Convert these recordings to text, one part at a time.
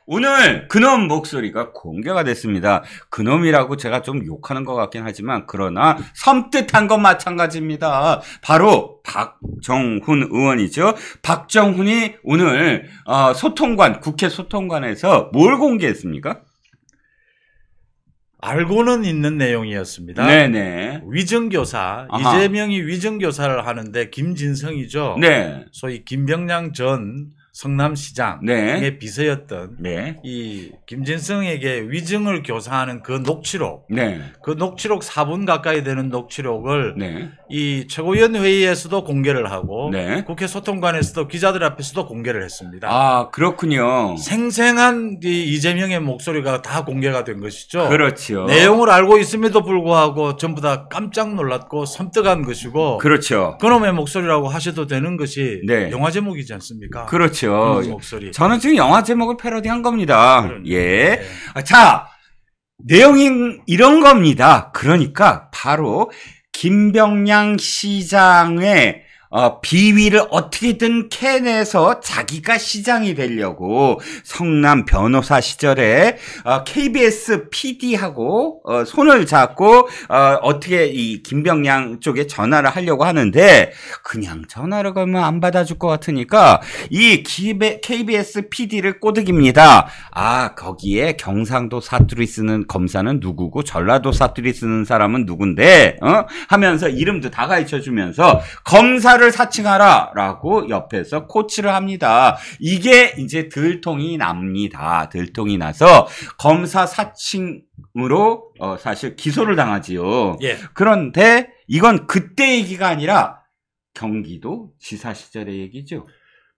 오늘 그놈 목소리가 공개가 됐습니다. 그놈이라고 제가 좀 욕하는 것 같긴 하지만 그러나 섬뜩한 건 마찬가지입니다. 바로 박정훈 의원이죠. 박정훈이 오늘 국회 소통관에서 뭘 공개했습니까? 알고는 있는 내용이었습니다. 네네. 위정교사, 아하. 이재명이 위정교사를 하는데 김진성이죠. 네. 소위 김병량 전 성남시장의 네. 비서였던 네. 이 김진성에게 위증을 교사하는 그 녹취록, 네. 그 녹취록 4분 가까이 되는 녹취록을 네. 이 최고위원 회의에서도 공개를 하고 네. 국회 소통관에서도 기자들 앞에서도 공개를 했습니다. 아, 그렇군요. 생생한 이 이재명의 목소리가 다 공개가 된 것이죠. 그렇죠. 내용을 알고 있음에도 불구하고 전부 다 깜짝 놀랐고 섬뜩한 것이고, 그렇죠. 그놈의 목소리라고 하셔도 되는 것이 네. 영화 제목이지 않습니까? 그렇죠. 그놈의 목소리. 저는 지금 영화 제목을 패러디한 겁니다. 그러네. 예. 네. 자, 내용이 이런 겁니다. 그러니까 바로 김병량 시장의 비위를 어떻게든 캐내서 자기가 시장이 되려고 성남 변호사 시절에 KBS PD하고 손을 잡고 어떻게 이 김병량 쪽에 전화를 하려고 하는데 그냥 전화를 걸면 안 받아줄 것 같으니까 이 KBS PD를 꼬드깁니다. 아, 거기에 경상도 사투리 쓰는 검사는 누구고 전라도 사투리 쓰는 사람은 누군데 하면서 이름도 다 가르쳐주면서 검사를 사칭하라 라고 옆에서 코치를 합니다. 이게 이제 들통이 납니다. 들통이 나서 검사 사칭으로 사실 기소를 당하지요. 예. 그런데 이건 그때 얘기가 아니라 경기도 지사 시절의 얘기죠.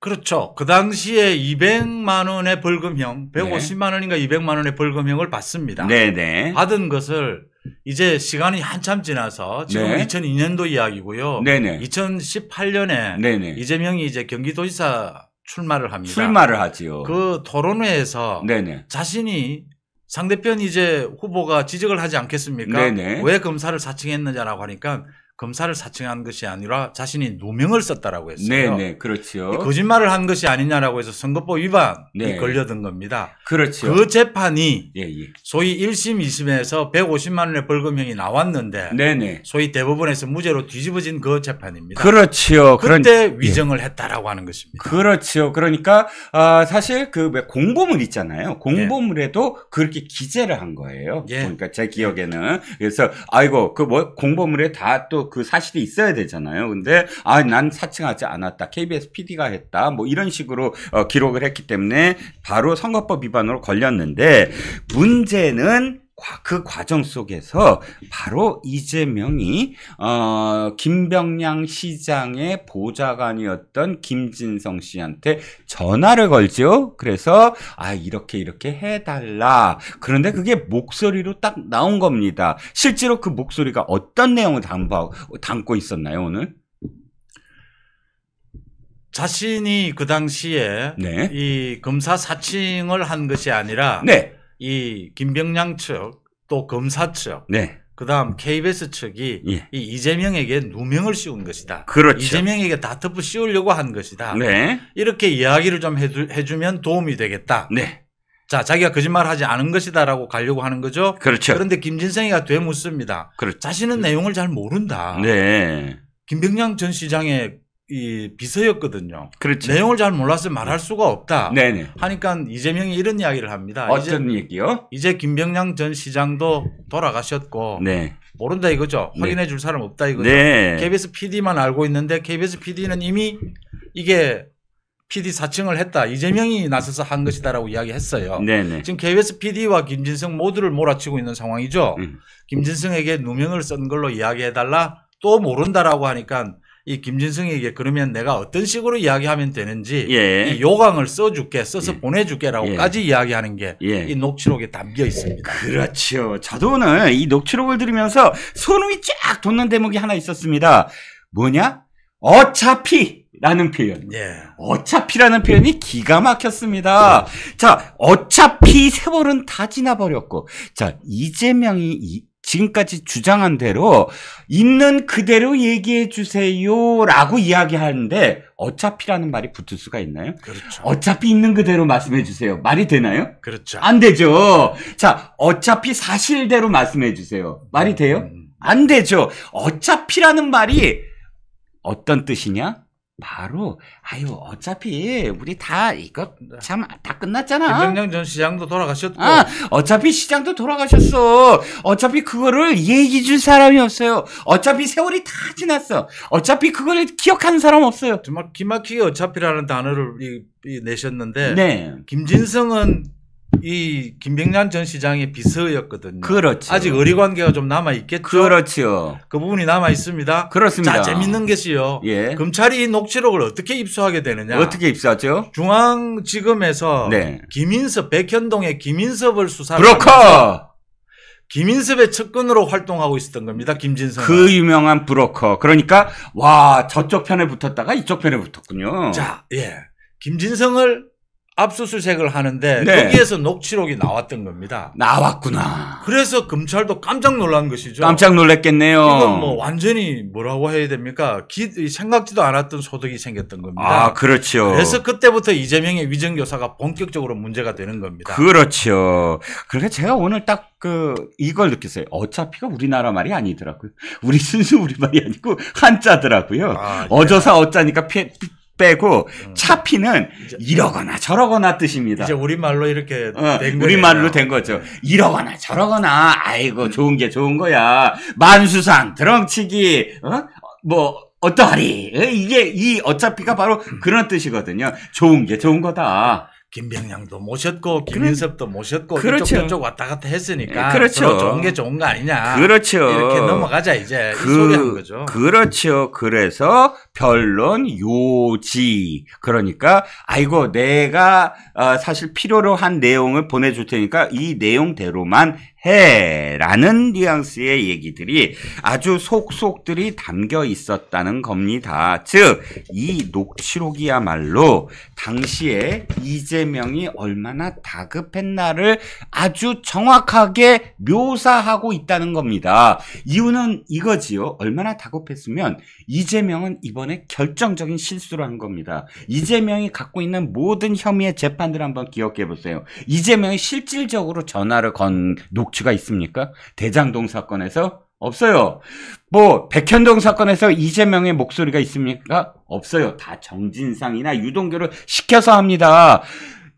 그렇죠. 그 당시에 200만 원의 벌금형, 150만 원인가 200만 원의 벌금형을 받습니다. 네네. 받은 것을 이제 시간이 한참 지나서 지금 네. 2002년도 이야기고요. 네네. 2018년에 네네. 이재명이 이제 경기도지사 출마를 합니다. 출마를 하지요. 그 토론회에서 네네. 자신이 상대편 이제 후보가 지적을 하지 않겠습니까? 네네. 왜 검사를 사칭했느냐라고 하니까 검사를 사칭한 것이 아니라 자신이 누명을 썼다라고 했어요. 네네. 그렇죠. 거짓말을 한 것이 아니냐라고 해서 선거법 위반이 네. 걸려든 겁니다. 그렇죠. 그 재판이 예, 예. 소위 1심, 2심에서 150만 원의 벌금형이 나왔는데 네네. 소위 대법원에서 무죄로 뒤집어진 그 재판입니다. 그렇죠. 그때 위정을 했다라고 하는 것입니다. 그렇죠. 그러니까 사실 그 공보물 있잖아요. 공보물에도 그렇게 기재를 한 거예요. 예. 그러니까 제 기억에는 그래서 아이고 그 뭐 공보물에 다 또 그 사실이 있어야 되잖아요. 근데 난 사칭하지 않았다. KBS PD가 했다. 뭐 이런 식으로 기록을 했기 때문에 바로 선거법 위반으로 걸렸는데 문제는 그 과정 속에서 바로 이재명이 김병량 시장의 보좌관이었던 김진성 씨한테 전화를 걸죠. 그래서 이렇게 해달라. 그런데 그게 목소리로 딱 나온 겁니다. 실제로 그 목소리가 어떤 내용을 담고 있었나요, 오늘? 자신이 그 당시에 네. 이 검사 사칭을 한 것이 아니라 네. 이 김병량 측, 또 검사 측, 네. 그다음 KBS 측이 예. 이 이재명에게 누명을 씌운 것이다. 그렇죠. 이재명에게 다트프 씌우려고 한 것이다. 네. 이렇게 이야기를 좀 해주면 도움이 되겠다. 네. 자, 자기가 거짓말하지 않은 것이다라고 가려고 하는 거죠. 그렇죠. 그런데 김진성이가 되묻습니다. 그렇죠. 자신은 내용을 잘 모른다. 네. 김병량 전 시장의 이 비서였거든요. 그렇죠. 내용을 잘 몰라서 말할 수가 없다. 네네. 하니까 이재명이 이런 이야기를 합니다. 어떤 얘기요? 이제 김병량 전 시장도 돌아가셨고 네. 모른다 이거죠. 네. 확인해 줄 사람 없다 이거죠. 네. KBS PD만 알고 있는데 KBS PD는 이미 이게 PD 사칭을 했다. 이재명이 나서서 한 것이다라고 이야기했어요. 네네. 지금 KBS PD와 김진성 모두를 몰아치고 있는 상황이죠. 김진성에게 누명을 쓴 걸로 이야기해달라. 또 모른다라고 하니까 이 김진성에게 그러면 내가 어떤 식으로 이야기하면 되는지 예. 이 요강을 써줄게, 써서 예. 보내줄게라고까지 이야기하는 게 이 예. 녹취록에 담겨 있습니다. 그렇죠. 저도 오늘 이 녹취록을 들으면서 소름이 쫙 돋는 대목이 하나 있었습니다. 뭐냐? 어차피라는 표현. 예. 어차피라는 표현이 기가 막혔습니다. 자, 어차피 세월은 다 지나버렸고, 자, 이재명이 지금까지 주장한 대로 있는 그대로 얘기해 주세요라고 이야기하는데 어차피라는 말이 붙을 수가 있나요? 그렇죠. 어차피 있는 그대로 말씀해 주세요. 말이 되나요? 그렇죠. 안 되죠. 자, 어차피 사실대로 말씀해 주세요. 말이 돼요? 안 되죠. 어차피라는 말이 어떤 뜻이냐? 바로 어차피 우리 다 이거 참 다 끝났잖아. 김병장 전 시장도 돌아가셨고 어차피 시장도 돌아가셨어. 어차피 그거를 얘기 줄 사람이 없어요. 어차피 세월이 다 지났어. 어차피 그걸 기억하는 사람 없어요. 정말 기막히게 어차피라는 단어를 내셨는데 네. 김진성은 이 김병장 전 시장의 비서였거든요. 그렇죠. 아직 의리 관계가 좀 남아 있겠죠. 그렇죠. 그 부분이 남아 있습니다. 그렇습니다. 자, 재밌는 것이요. 예. 검찰이 이 녹취록을 어떻게 입수하게 되느냐? 어떻게 입수하죠? 중앙지검에서 네. 김인섭, 백현동의 김인섭을 수사를 브로커. 하면서 김인섭의 측근으로 활동하고 있었던 겁니다. 김진성. 그 유명한 브로커. 그러니까 와 저쪽 편에 붙었다가 이쪽 편에 붙었군요. 자, 예. 김진성을 압수수색을 하는데 네. 거기에서 녹취록이 나왔던 겁니다. 나왔구나. 그래서 검찰도 깜짝 놀란 것이죠. 깜짝 놀랐겠네요. 이건 뭐 완전히 뭐라고 해야 됩니까? 생각지도 않았던 소득이 생겼던 겁니다. 아, 그렇죠. 그래서 그때부터 이재명의 위정교사가 본격적으로 문제가 되는 겁니다. 그렇죠. 그러니까 제가 오늘 딱 이걸 느꼈어요. 어차피가 우리나라 말이 아니더라고요. 우리 순수 우리말이 아니고 한자더라고요. 아, 예. 어조사 어자니까 빼고 차피는 이러거나 저러거나 뜻입니다. 이제 우리말로 이렇게 된 우리말로 된 거죠. 이러거나 저러거나 아이고 좋은 게 좋은 거야. 만수산 드렁치기 뭐 어떠하리 이게 이 어차피가 바로 그런 뜻이거든요. 좋은 게 좋은 거다. 김병량도 모셨고 김인섭도 모셨고 그렇죠. 이쪽 저쪽 왔다 갔다 했으니까 그렇죠. 서로 좋은 게 좋은 거 아니냐. 그렇죠. 이렇게 넘어가자 이제 이 소리 한 거죠. 그렇죠. 그래서 변론 요지. 그러니까 아이고 내가 사실 필요로 한 내용을 보내줄 테니까 이 내용대로만 해라는 뉘앙스의 얘기들이 아주 속속들이 담겨 있었다는 겁니다. 즉 이 녹취록이야말로 당시에 이재명이 얼마나 다급했나를 아주 정확하게 묘사하고 있다는 겁니다. 이유는 이거지요. 얼마나 다급했으면 이재명은 이번에 결정적인 실수를 한 겁니다. 이재명이 갖고 있는 모든 혐의의 재판들 한번 기억해 보세요. 이재명이 실질적으로 전화를 건 녹취가 있습니까? 대장동 사건에서? 없어요. 뭐 백현동 사건에서 이재명의 목소리가 있습니까? 없어요. 다 정진상이나 유동규를 시켜서 합니다.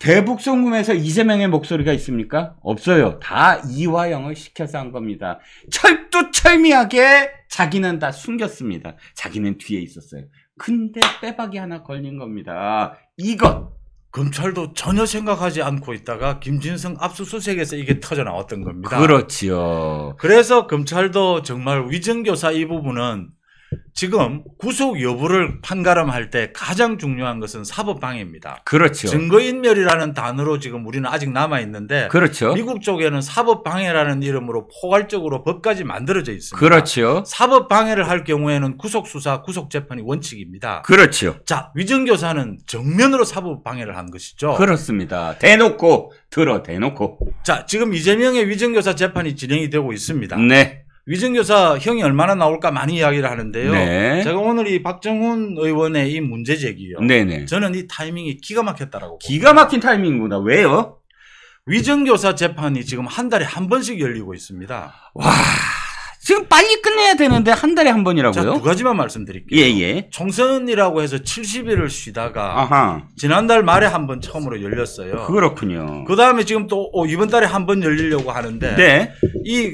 대북송금에서 이재명의 목소리가 있습니까? 없어요. 다 이화영을 시켜서 한 겁니다. 철두철미하게 자기는 다 숨겼습니다. 자기는 뒤에 있었어요. 근데 빼박이 하나 걸린 겁니다. 이것. 검찰도 전혀 생각하지 않고 있다가 김진성 압수수색에서 이게 터져 나왔던 겁니다. 그렇지요. 그래서 검찰도 정말 위정교사 이 부분은 지금 구속 여부를 판가름할 때 가장 중요한 것은 사법방해입니다. 그렇죠. 증거인멸이라는 단어로 지금 우리는 아직 남아있는데 그렇죠. 미국 쪽에는 사법방해라는 이름으로 포괄적으로 법까지 만들어져 있습니다. 그렇죠. 사법방해를 할 경우에는 구속수사, 구속재판이 원칙입니다. 그렇죠. 자, 위정교사는 정면으로 사법방해를 한 것이죠. 그렇습니다. 대놓고 대놓고. 자, 지금 이재명의 위정교사 재판이 진행이 되고 있습니다. 네. 위정교사 형이 얼마나 나올까 많이 이야기를 하는데요. 네. 제가 오늘 이 박정훈 의원의 이 문제 제기요. 네네. 저는 이 타이밍이 기가 막혔다라고. 기가 막힌 타이밍이구나. 왜요? 위정교사 재판이 지금 한 달에 한 번씩 열리고 있습니다. 와, 지금 빨리 끝내야 되는데 한 달에 한 번이라고요? 자, 두 가지만 말씀드릴게요. 예. 총선이라고 해서 70일을 쉬다가 아하. 지난달 말에 한 번 처음으로 열렸어요. 그렇군요. 그 다음에 지금 또 이번 달에 한 번 열리려고 하는데 네. 이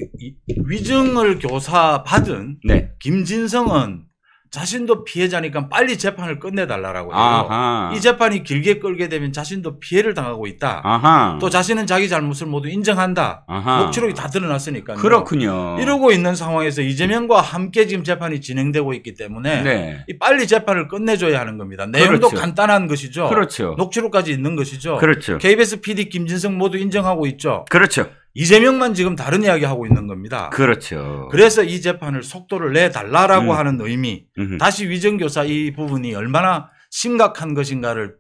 위정을 교사 받은 네. 김진성은 자신도 피해자니까 빨리 재판을 끝내달라고 해요. 아하. 이 재판이 길게 끌게 되면 자신도 피해를 당하고 있다. 아하. 또 자신은 자기 잘못을 모두 인정한다. 아하. 녹취록이 다 드러났으니까요. 그렇군요. 이러고 있는 상황에서 이재명과 함께 지금 재판이 진행되고 있기 때문에 네. 이 빨리 재판을 끝내줘야 하는 겁니다. 내용도 그렇죠. 간단한 것이죠. 그렇죠. 녹취록까지 있는 것이죠. 그렇죠. KBS PD 김진성 모두 인정하고 있죠. 그렇죠. 이재명만 지금 다른 이야기 하고 있는 겁니다. 그렇죠. 그래서 이 재판을 속도를 내달라라고 하는 의미. 음흠. 다시 위정교사 이 부분이 얼마나 심각한 것인가를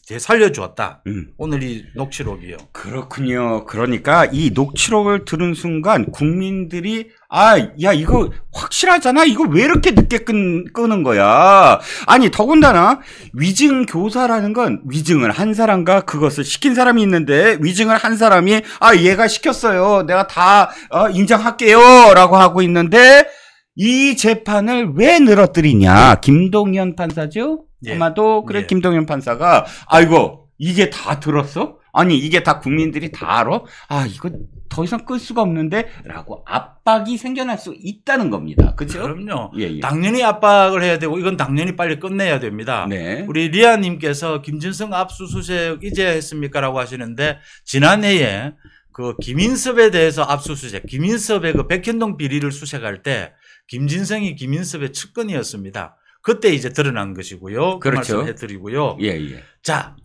되살려주었다. 오늘 이 녹취록이요. 그렇군요. 그러니까 이 녹취록을 들은 순간 국민들이 야 이거 확실하잖아. 이거 왜 이렇게 늦게 끄는 거야. 아니 더군다나 위증 교사라는 건 위증을 한 사람과 그것을 시킨 사람이 있는데 위증을 한 사람이 얘가 시켰어요. 내가 다 인정할게요 라고 하고 있는데 이 재판을 왜 늘어뜨리냐. 김동연 판사죠? 예. 아마도 그래. 예. 김동연 판사가 아이고 이게 다 들었어? 아니 이게 다 국민들이 다 알아? 이거 더 이상 끌 수가 없는데 라고 압박이 생겨날 수 있다는 겁니다. 그렇죠? 그럼요. 예. 당연히 압박을 해야 되고 이건 당연히 빨리 끝내야 됩니다. 네. 우리 리아님께서 김진성 압수수색 이제 했습니까? 라고 하시는데 지난해에 그 김인섭에 대해서 압수수색, 김인섭의 그 백현동 비리를 수색할 때 김진성이 김인섭의 측근이었습니다. 그때 이제 드러난 것이고요. 그 그렇죠. 말씀 해드리고요. 예. 자,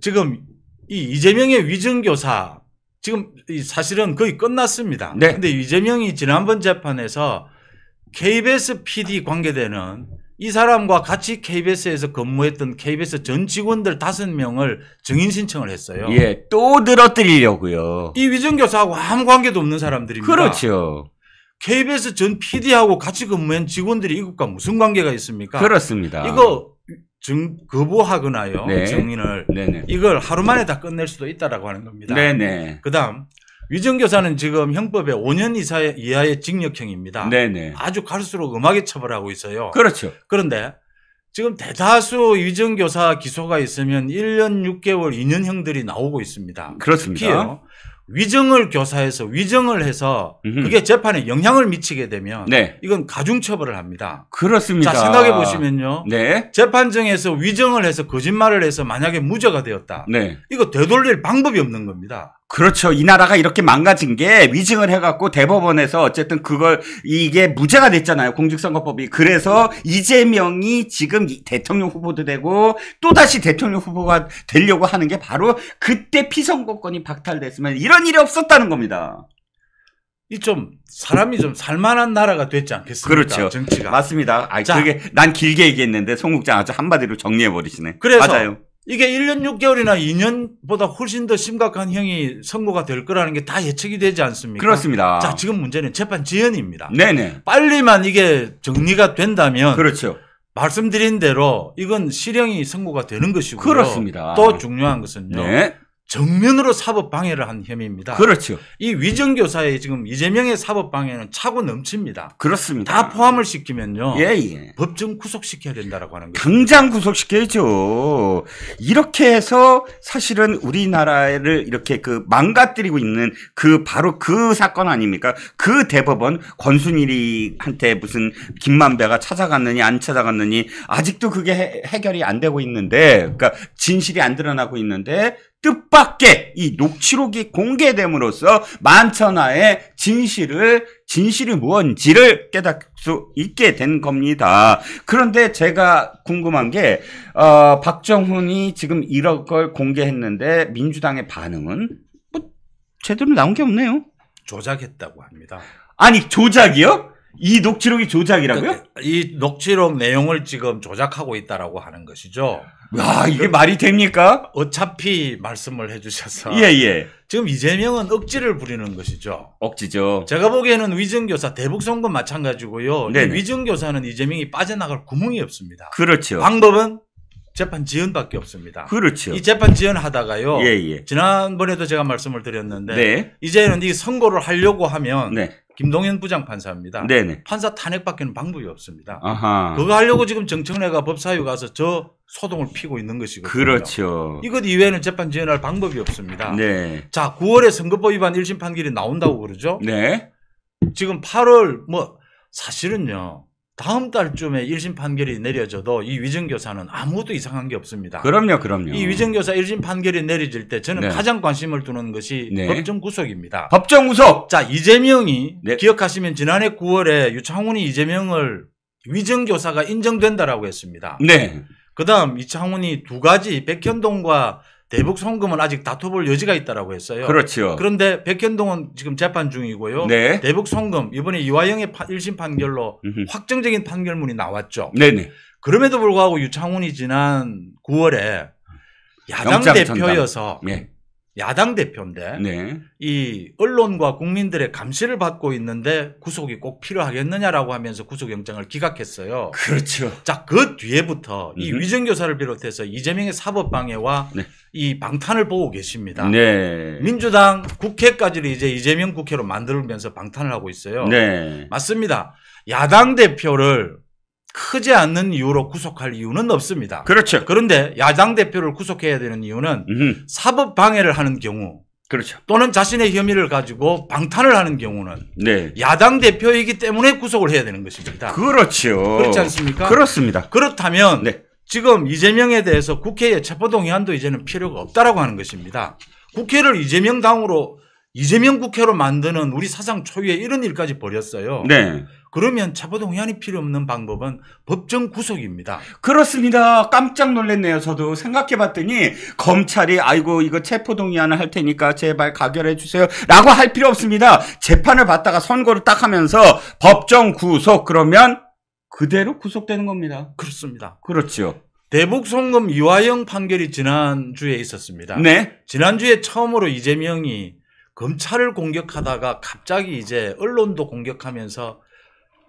지금 이 이재명의 위증교사 지금 사실은 거의 끝났습니다. 네. 근데 이재명이 지난번 재판에서 KBS PD 관계되는 이 사람과 같이 KBS에서 근무했던 KBS 전 직원들 5명을 증인 신청을 했어요. 예. 또 늘어뜨리려고요. 이 위증교사하고 아무 관계도 없는 사람들입니다. 그렇죠. KBS 전 PD하고 같이 근무한 직원들이 이것과 무슨 관계가 있습니까? 그렇습니다. 이거 거부하거나요. 네. 증인을. 네네. 이걸 하루 만에 다 끝낼 수도 있다라고 하는 겁니다. 네네. 그다음 위증교사는 지금 형법에 5년 이하의 징역형입니다. 네네. 아주 갈수록 엄하게 처벌하고 있어요. 그렇죠. 그런데 지금 대다수 위증교사 기소가 있으면 1년 6개월, 2년형들이 나오고 있습니다. 그렇습니다. 특히요. 위증을 교사해서 위증을 해서 그게 재판에 영향을 미치게 되면 네. 이건 가중처벌을 합니다. 그렇습니다. 자, 생각해 보시면요. 네. 재판정에서 위증을 해서 거짓말을 해서 만약에 무죄가 되었다. 네. 이거 되돌릴 방법이 없는 겁니다. 그렇죠. 이 나라가 이렇게 망가진 게 위증을 해갖고 대법원에서 어쨌든 이게 무죄가 됐잖아요. 공직선거법이. 그래서 이재명이 지금 대통령 후보도 되고 또다시 대통령 후보가 되려고 하는 게 바로 그때 피선거권이 박탈됐으면 이런 일이 없었다는 겁니다. 사람이 좀 살만한 나라가 됐지 않겠습니까? 그렇죠. 정치가. 맞습니다. 자, 그게 난 길게 얘기했는데 송 국장 아주 한마디로 정리해버리시네. 그래서 맞아요. 이게 1년 6개월이나 2년보다 훨씬 더 심각한 형이 선고가 될 거라는 게 다 예측이 되지 않습니까? 그렇습니다. 자, 지금 문제는 재판 지연입니다. 네네. 빨리만 이게 정리가 된다면 그렇죠. 말씀드린 대로 이건 실형이 선고가 되는 것이고요. 그렇습니다. 또 중요한 것은요. 네. 정면으로 사법 방해를 한 혐의입니다. 그렇죠. 이 위증교사의 지금 이재명의 사법 방해는 차고 넘칩니다. 그렇습니다. 다 포함을 시키면요. 예. 법정 구속시켜야 된다라고 하는 거죠. 당장 구속시켜야죠. 이렇게 해서 사실은 우리나라를 이렇게 망가뜨리고 있는 바로 그 사건 아닙니까? 그 대법원 권순일이한테 무슨 김만배가 찾아갔느니 안 찾아갔느니 아직도 그게 해결이 안 되고 있는데, 그러니까 진실이 안 드러나고 있는데 뜻밖의 이 녹취록이 공개됨으로써 만천하의 진실이 뭔지를 깨닫을 수 있게 된 겁니다. 그런데 제가 궁금한 게 박정훈이 지금 이런 걸 공개했는데 민주당의 반응은 제대로 나온 게 없네요. 조작했다고 합니다. 아니 조작이요? 이 녹취록이 조작이라고요? 이 녹취록 내용을 지금 조작하고 있다라고 하는 것이죠. 와, 이게 말이 됩니까? 어차피 말씀을 해주셔서. 예. 지금 이재명은 억지를 부리는 것이죠. 억지죠. 제가 보기에는 위증교사 대북 선거 마찬가지고요. 이 위증교사는 이재명이 빠져나갈 구멍이 없습니다. 그렇죠. 방법은 재판 지연밖에 없습니다. 그렇죠. 이 재판 지연하다가요. 예. 지난번에도 제가 말씀을 드렸는데 네. 이제는 이 선고를 하려고 하면 네. 김동연 부장판사입니다. 네네. 판사 탄핵밖에는 방법이 없습니다. 아하. 그거 하려고 지금 정청래가 법사위 가서 저 소동을 피고 있는 것이거든요. 그렇죠. 이것 이외에는 재판 지연할 방법이 없습니다. 네. 자, 9월에 선거법 위반 1심 판결이 나온다고 그러죠. 네. 지금 8월 사실은요. 다음 달쯤에 1심 판결이 내려져도 이 위증교사는 아무것도 이상한 게 없습니다. 그럼요. 이 위증교사 1심 판결이 내려질 때 저는 가장 관심을 두는 것이 법정 구속입니다. 법정 구속. 자, 이재명이 기억하시면 지난해 9월에 유창훈이 이재명을 위증교사가 인정된다라고 했습니다. 네. 그다음 이창훈이 두 가지 백현동과 대북 송금은 아직 다퉈볼 여지가 있다라고 했어요. 그렇죠. 그런데 백현동은 지금 재판 중이고요. 네. 대북 송금 이번에 이화영의 1심 판결로 확정적인 판결문이 나왔죠. 네네. 그럼에도 불구하고 유창훈이 지난 9월에 야당 영장 대표여서 네. 야당 대표인데 네. 이 언론과 국민들의 감시를 받고 있는데 구속이 꼭 필요하겠느냐라고 하면서 구속영장을 기각했어요. 그렇죠. 자, 그 뒤에부터 이 위정교사를 비롯해서 이재명의 사법방해와 네. 이 방탄을 보고 계십니다. 네. 민주당 국회까지를 이제 이재명 국회로 만들면서 방탄을 하고 있어요. 네. 맞습니다. 야당 대표를 크지 않는 이유로 구속할 이유는 없습니다. 그렇죠. 그런데 야당 대표를 구속해야 되는 이유는 사법 방해를 하는 경우 그렇죠. 또는 자신의 혐의를 가지고 방탄을 하는 경우는 네. 야당 대표이기 때문에 구속을 해야 되는 것입니다. 그렇죠. 그렇지 않습니까? 그렇습니다. 그렇다면 네. 지금 이재명에 대해서 국회에 체포동의안도 이제는 필요가 없다라고 하는 것입니다. 국회를 이재명 당으로 이재명 국회로 만드는 우리 사상 초유의 이런 일까지 벌였어요. 네. 그러면 체포동의안이 필요 없는 방법은 법정 구속입니다. 그렇습니다. 깜짝 놀랐네요. 저도 생각해 봤더니 검찰이 아이고 이거 체포동의안을 할 테니까 제발 가결해 주세요 라고 할 필요 없습니다. 재판을 받다가 선고를 딱 하면서 법정 구속 그러면 그대로 구속되는 겁니다. 그렇습니다. 그렇죠. 대북 송금 이화영 판결이 지난주에 있었습니다. 네. 지난주에 처음으로 이재명이 검찰을 공격하다가 갑자기 이제 언론도 공격하면서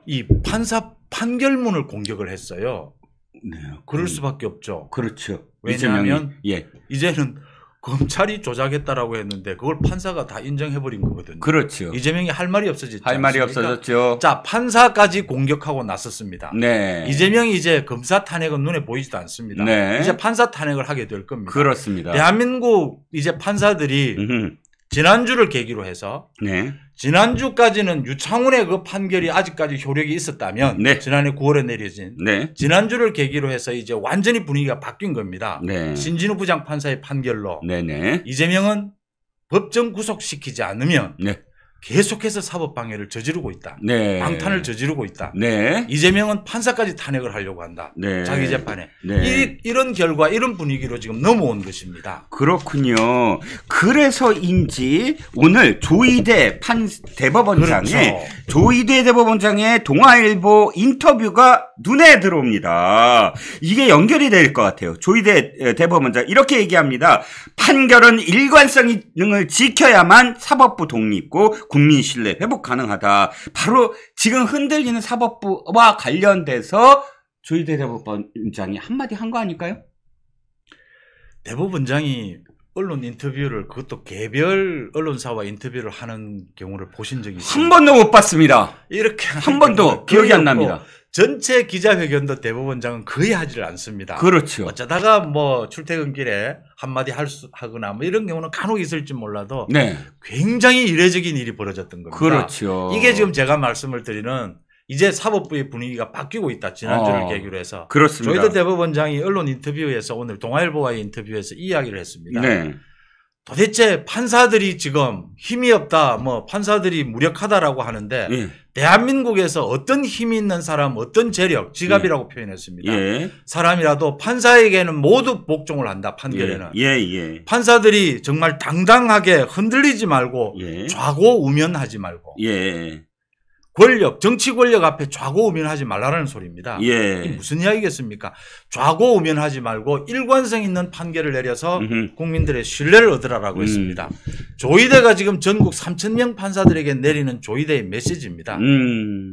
이 판사 판결문을 공격을 했어요. 네. 그럴 수밖에 없죠. 그렇죠. 왜냐하면 예. 이제는 검찰이 조작했다라고 했는데 그걸 판사가 다 인정해버린 거거든요. 그렇죠. 이재명이 할 말이 없어졌죠. 할 말이 않습니까? 없어졌죠. 자, 판사까지 공격하고 나섰습니다. 네. 이재명이 이제 검사 탄핵은 눈에 보이지도 않습니다. 네. 이제 판사 탄핵을 하게 될 겁니다. 그렇습니다. 대한민국 이제 판사들이 지난주를 계기로 해서 네. 지난주까지는 유창훈의 그 판결이 아직까지 효력이 있었다면 네. 지난해 9월에 내려진 네. 지난주를 계기로 해서 이제 완전히 분위기가 바뀐 겁니다. 네. 신진우 부장 판사의 판결로 네네. 이재명은 법정 구속시키지 않으면 네. 계속해서 사법방해를 저지르고 있다. 네. 방탄을 저지르고 있다. 네. 이재명은 판사까지 탄핵을 하려고 한다. 네. 자기 재판에. 네. 이런 결과 이런 분위기로 지금 넘어온 것입니다. 그렇군요. 그래서인지 오늘 조이대 대법원장의 그렇죠. 조이대 대법원장의 동아일보 인터뷰가 눈에 들어옵니다. 이게 연결이 될 것 같아요. 조이대 대법원장 이렇게 얘기합니다. 판결은 일관성을 지켜야만 사법부 독립고 국민 신뢰 회복 가능하다. 바로 지금 흔들리는 사법부와 관련돼서 조이대 대법원장이 한마디 한 거 아닐까요? 대법원장이 언론 인터뷰를 그것도 개별 언론사와 인터뷰를 하는 경우를 보신 적이 있습니다. 한 번도 못 봤습니다. 이렇게 한 번도 기억이 안 납니다. 전체 기자회견도 대법원장은 거의 하지를 않습니다. 그렇죠. 어쩌다가 뭐 출퇴근길에 한마디 하거나 뭐 이런 경우는 간혹 있을지 몰라도 네. 굉장히 이례적인 일이 벌어졌던 겁니다. 그렇죠. 이게 지금 제가 말씀을 드리는 이제 사법부의 분위기가 바뀌고 있다. 지난주를 계기로 해서. 그렇습니다. 조이대 대법원장이 언론 인터뷰에서 오늘 동아일보와의 인터뷰에서 이 이야기를 했습니다. 네. 도대체 판사들이 지금 힘이 없다, 뭐 판사들이 무력하다라고 하는데 예. 대한민국에서 어떤 힘이 있는 사람, 어떤 재력, 지갑이라고 표현했습니다. 예. 사람이라도 판사에게는 모두 복종을 한다. 판결에는. 예. 판사들이 정말 당당하게 흔들리지 말고 예. 좌고우면하지 말고 예. 권력, 정치 권력 앞에 좌고우면하지 말라는 소리입니다. 예. 이게 무슨 이야기겠습니까? 좌고우면하지 말고 일관성 있는 판결을 내려서 국민들의 신뢰를 얻으라라고 했습니다. 조이대가 지금 전국 3,000명 판사들에게 내리는 조이대의 메시지입니다.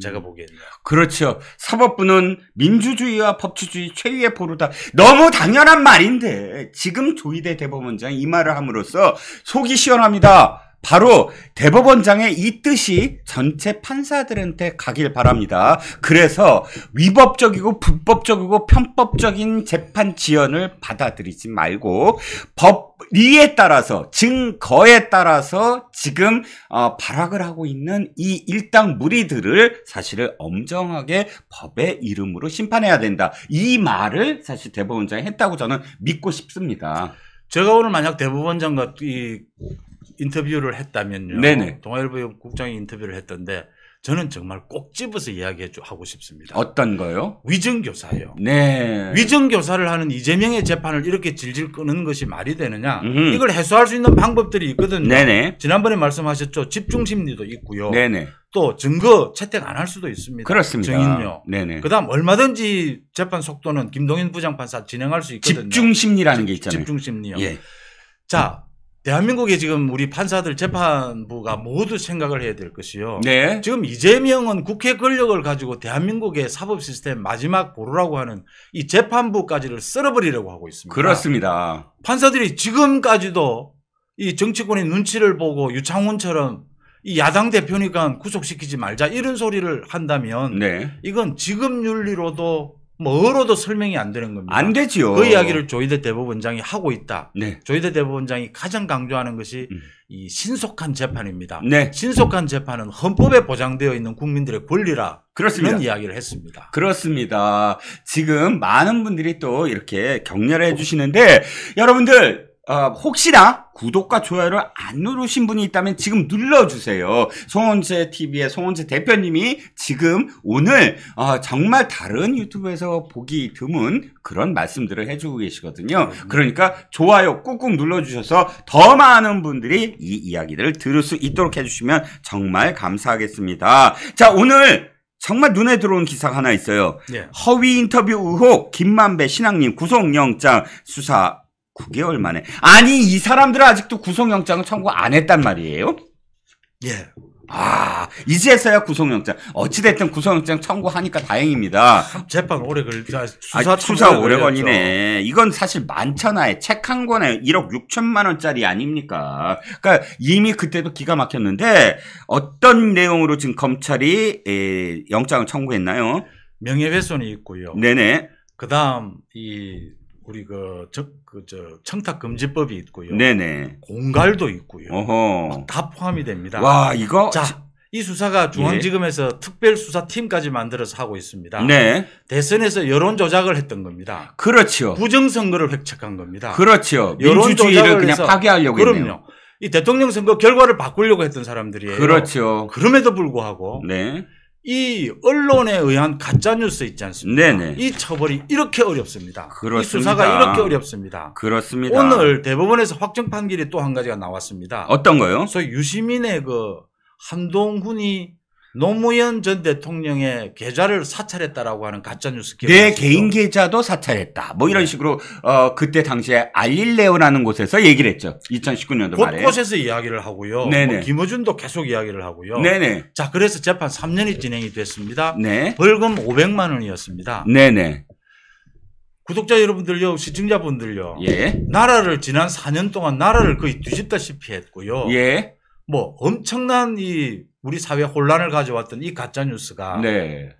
제가 보기에는요. 그렇죠. 사법부는 민주주의와 법치주의 최후의 포로다. 너무 당연한 말인데 지금 조이대 대법원장이 이 말을 함으로써 속이 시원합니다. 바로 대법원장의 이 뜻이 전체 판사들한테 가길 바랍니다. 그래서 위법적이고 불법적이고 편법적인 재판 지연을 받아들이지 말고 법리에 따라서 증거에 따라서 지금 발악을 하고 있는 이 일당 무리들을 사실은 엄정하게 법의 이름으로 심판해야 된다. 이 말을 사실 대법원장이 했다고 저는 믿고 싶습니다. 제가 오늘 만약 대법원장과 이 인터뷰를 했다면요. 네네. 동아일보 국장이 인터뷰를 했던데 저는 정말 꼭 집어서 하고 싶습니다. 어떤 거요? 위정교사예요. 네. 위정교사를 하는 이재명의 재판을 이렇게 질질 끄는 것이 말이 되느냐. 이걸 해소할 수 있는 방법들이 있거든요. 네네. 지난번에 말씀하셨죠. 집중심리도 있고요. 네네. 또 증거 채택 안 할 수도 있습니다. 그렇습니다. 증인요. 네네. 그다음 얼마든지 재판 속도는 김동인 부장판사 진행할 수 있거든요. 집중심리라는 게 있잖아요. 집중심리요. 예. 자, 대한민국에 지금 우리 판사들 재판부가 모두 생각을 해야 될 것이요. 네. 지금 이재명은 국회 권력을 가지고 대한민국의 사법 시스템 마지막 보루라고 하는 이 재판부까지를 쓸어버리려고 하고 있습니다. 그렇습니다. 판사들이 지금까지도 이 정치권의 눈치를 보고 유창훈처럼 이 야당 대표니까 구속시키지 말자 이런 소리를 한다면 네. 이건 지금 윤리로도 뭐로도 설명이 안 되는 겁니다. 안 되지요. 그 이야기를 조희대 대법원장이 하고 있다. 네. 조희대 대법원장이 가장 강조하는 것이 이 신속한 재판입니다. 네. 신속한 재판은 헌법에 보장되어 있는 국민들의 권리라. 그렇습니다. 이런 이야기를 했습니다. 그렇습니다. 지금 많은 분들이 또 이렇게 격려를 해주시는데 여러분들 혹시나 구독과 좋아요를 안 누르신 분이 있다면 지금 눌러주세요. 송원재 TV의 송원재 대표님이 지금 오늘 정말 다른 유튜브에서 보기 드문 그런 말씀들을 해주고 계시거든요. 그러니까 좋아요 꾹꾹 눌러주셔서 더 많은 분들이 이 이야기를 들을 수 있도록 해주시면 정말 감사하겠습니다. 자, 오늘 정말 눈에 들어온 기사가 하나 있어요. 네. 허위 인터뷰 의혹 김만배 신앙님 구속영장 수사 9개월 만에. 아니, 이 사람들은 아직도 구속영장을 청구 안 했단 말이에요? 예. 이제서야 구속영장. 어찌됐든 구속영장 청구하니까 다행입니다. 재판 오래 걸리자. 수사 오래 걸리네. 이건 사실 만천하에 책 한 권에 1억 6천만 원짜리 아닙니까? 그러니까 이미 그때도 기가 막혔는데 어떤 내용으로 지금 검찰이 영장을 청구했나요? 명예훼손이 있고요. 네네. 그다음 우리 청탁금지법이 있고요. 네네. 공갈도 있고요. 어허. 다 포함이 됩니다. 와, 이거. 자, 이 수사가 중앙지검에서 특별수사팀까지 만들어서 하고 있습니다. 네. 대선에서 여론 조작을 했던 겁니다. 그렇죠. 부정선거를 획책한 겁니다. 그렇죠. 여론 민주주의를 조작을 그냥 해서 파괴하려고 했네요. 그럼요. 이 대통령 선거 결과를 바꾸려고 했던 사람들이에요. 그렇죠. 그럼에도 불구하고 네. 이 언론에 의한 가짜뉴스 있지 않습니까? 네네. 이 처벌이 이렇게 어렵습니다. 그렇습니다. 이 수사가 이렇게 어렵습니다. 그렇습니다. 오늘 대법원에서 확정 판결이 또 한 가지가 나왔습니다. 어떤 거요? 소위 유시민의 한동훈이 노무현 전 대통령의 계좌를 사찰했다라고 하는 가짜뉴스. 내 개인 계좌도 사찰했다. 뭐 이런 식으로 그때 당시에 알릴레오라는 곳에서 얘기를 했죠. 2019년도 말에. 곳곳에서 이야기를 하고요. 네네. 김어준도 계속 이야기를 하고요. 네네. 자, 그래서 재판 3년이 진행이 됐습니다. 네. 벌금 500만 원이었습니다. 네네. 구독자 여러분들요, 시청자분들요. 예. 나라를 지난 4년 동안 나라를 거의 뒤집다시피 했고요. 예. 뭐 엄청난 우리 사회 혼란을 가져왔던 이 가짜 뉴스가 네.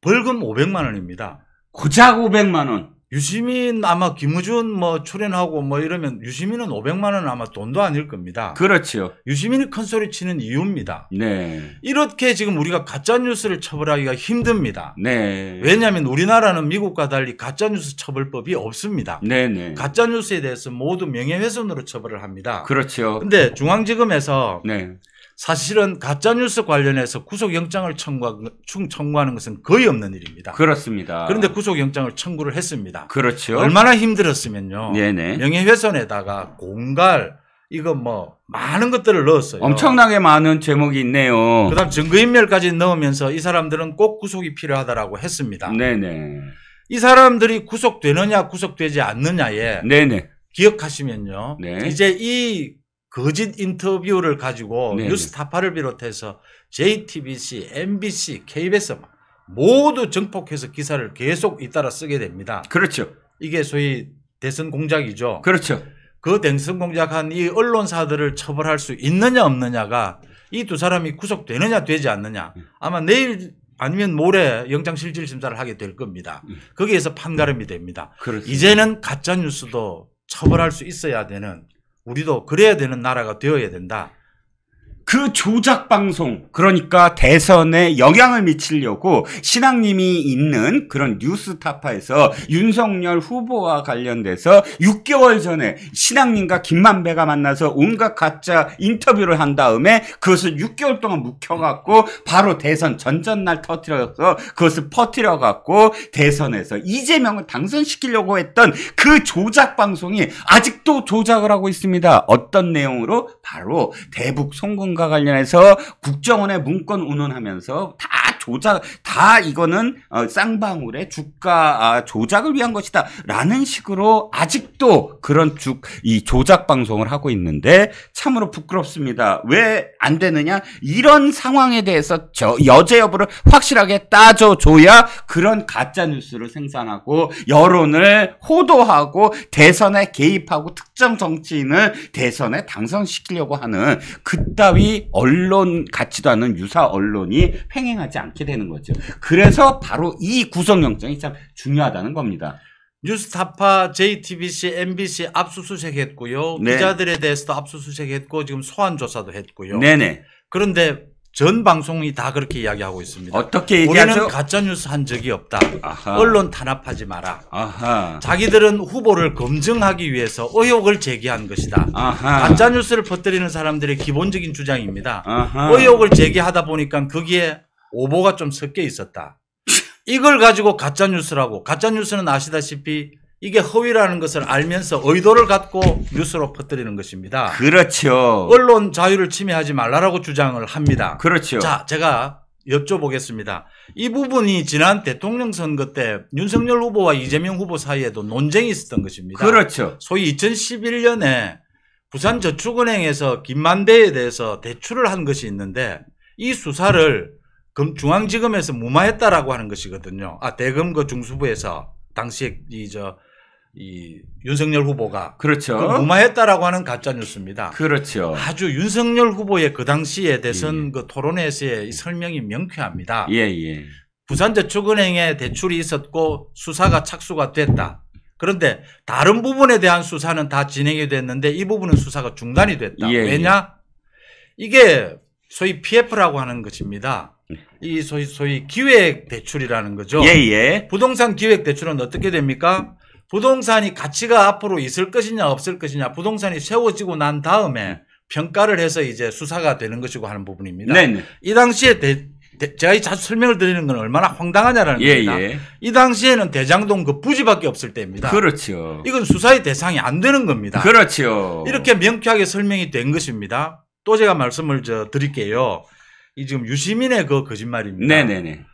벌금 500만 원입니다. 고작 500만 원. 유시민 아마 김우준 출연하고 이러면 유시민은 500만 원은 아마 돈도 아닐 겁니다. 그렇죠. 유시민이 큰 소리 치는 이유입니다. 네. 이렇게 지금 우리가 가짜 뉴스를 처벌하기가 힘듭니다. 네. 왜냐하면 우리나라는 미국과 달리 가짜 뉴스 처벌법이 없습니다. 네네. 가짜 뉴스에 대해서 모두 명예훼손으로 처벌을 합니다. 그렇죠. 근데 중앙지검에서 네. 사실은 가짜뉴스 관련해서 구속영장을 청구하는 것은 거의 없는 일입니다. 그렇습니다. 그런데 구속영장을 청구를 했습니다. 그렇죠. 얼마나 힘들었으면요. 네네. 명예훼손에다가 공갈 이거 많은 것들을 넣었어요. 엄청나게 많은 제목이 있네요. 그다음 증거인멸까지 넣으면서 이 사람들은 꼭 구속이 필요하다라고 했습니다. 네네. 이 사람들이 구속되느냐 구속되지 않느냐에 네네. 기억하시면요. 네. 이제 이 거짓 인터뷰를 가지고 네네. 뉴스타파를 비롯해서 JTBC, MBC, KBS 모두 정폭해서 기사를 계속 잇따라 쓰게 됩니다. 그렇죠. 이게 소위 대선 공작이죠. 그렇죠. 그 대선 공작한 이 언론사들을 처벌할 수 있느냐 없느냐가 이 두 사람이 구속되느냐 되지 않느냐 아마 내일 아니면 모레 영장실질심사를 하게 될 겁니다. 거기에서 판가름이 됩니다. 그렇습니다. 이제는 가짜뉴스도 처벌할 수 있어야 되는 우리도 그래야 되는 나라가 되어야 된다. 그 조작 방송, 그러니까 대선에 영향을 미치려고 신앙님이 있는 그런 뉴스타파에서 윤석열 후보와 관련돼서 6개월 전에 신앙님과 김만배가 만나서 온갖 가짜 인터뷰를 한 다음에 그것을 6개월 동안 묵혀갖고 바로 대선 전전날 터뜨려서 그것을 퍼뜨려갖고 대선에서 이재명을 당선시키려고 했던 그 조작 방송이 아직도 조작을 하고 있습니다. 어떤 내용으로? 바로 대북 송금과 관련해서 국정원에 문건 운운하면서 다 조작, 다 이거는 쌍방울의 주가 조작을 위한 것이다 라는 식으로 아직도 그런 이 조작 방송을 하고 있는데 참으로 부끄럽습니다. 왜 안 되느냐? 이런 상황에 대해서 여죄 여부를 확실하게 따져줘야 그런 가짜 뉴스를 생산하고 여론을 호도하고 대선에 개입하고 특정 정치인을 대선에 당선시키려고 하는 그따위 언론 같지도 않은 유사 언론이 횡행하지 않게 되는 거죠. 그래서 바로 이 구속영장이 참 중요하다는 겁니다. 뉴스타파, JTBC, MBC 압수수색했고요. 네. 기자들에 대해서도 압수수색했고 지금 소환 조사도 했고요. 네네. 그런데 전 방송이 다 그렇게 이야기하고 있습니다. 어떻게 얘기하죠? 우리는 가짜뉴스 한 적이 없다. 아하. 언론 탄압하지 마라. 아하. 자기들은 후보를 검증하기 위해서 의혹을 제기한 것이다. 아하. 가짜뉴스를 퍼뜨리는 사람들의 기본적인 주장입니다. 아하. 의혹을 제기하다 보니까 거기에 오보가 좀 섞여 있었다. 이걸 가지고 가짜뉴스라고. 가짜뉴스는 아시다시피 이게 허위라는 것을 알면서 의도를 갖고 뉴스로 퍼뜨리는 것입니다. 그렇죠. 언론 자유를 침해하지 말라라고 주장을 합니다. 그렇죠. 자, 제가 여쭤보겠습니다. 이 부분이 지난 대통령 선거 때 윤석열 후보와 이재명 후보 사이에도 논쟁이 있었던 것입니다. 그렇죠. 소위 2011년에 부산저축은행에서 김만배에 대해서 대출을 한 것이 있는데 이 수사를 중앙지검에서 무마했다라고 하는 것이거든요. 대검 그 중수부에서 당시에 이 윤석열 후보가 그렇죠. 무마했다라고 하는 가짜 뉴스입니다. 그렇죠. 아주 윤석열 후보의 그 당시에 대선 그 토론회에서의 설명이 명쾌합니다. 예. 부산저축은행에 대출이 있었고 수사가 착수가 됐다. 그런데 다른 부분에 대한 수사는 다 진행이 됐는데 이 부분은 수사가 중단이 됐다. 예. 왜냐? 이게 소위 PF라고 하는 것입니다. 이 소위 기획 대출이라는 거죠. 예. 부동산 기획 대출은 어떻게 됩니까? 부동산이 가치가 앞으로 있을 것이냐 없을 것이냐 부동산이 세워지고 난 다음에 평가를 해서 이제 수사가 되는 것이고 하는 부분입니다. 네. 이 당시에 제가 자주 설명을 드리는 건 얼마나 황당하냐라는 겁니다. 이 당시에는 대장동 그 부지밖에 없을 때입니다. 그렇죠. 이건 수사의 대상이 안 되는 겁니다. 그렇죠. 이렇게 명쾌하게 설명이 된 것입니다. 또 제가 말씀을 드릴게요. 이 지금 유시민의 그 거짓말입니다. 네네네.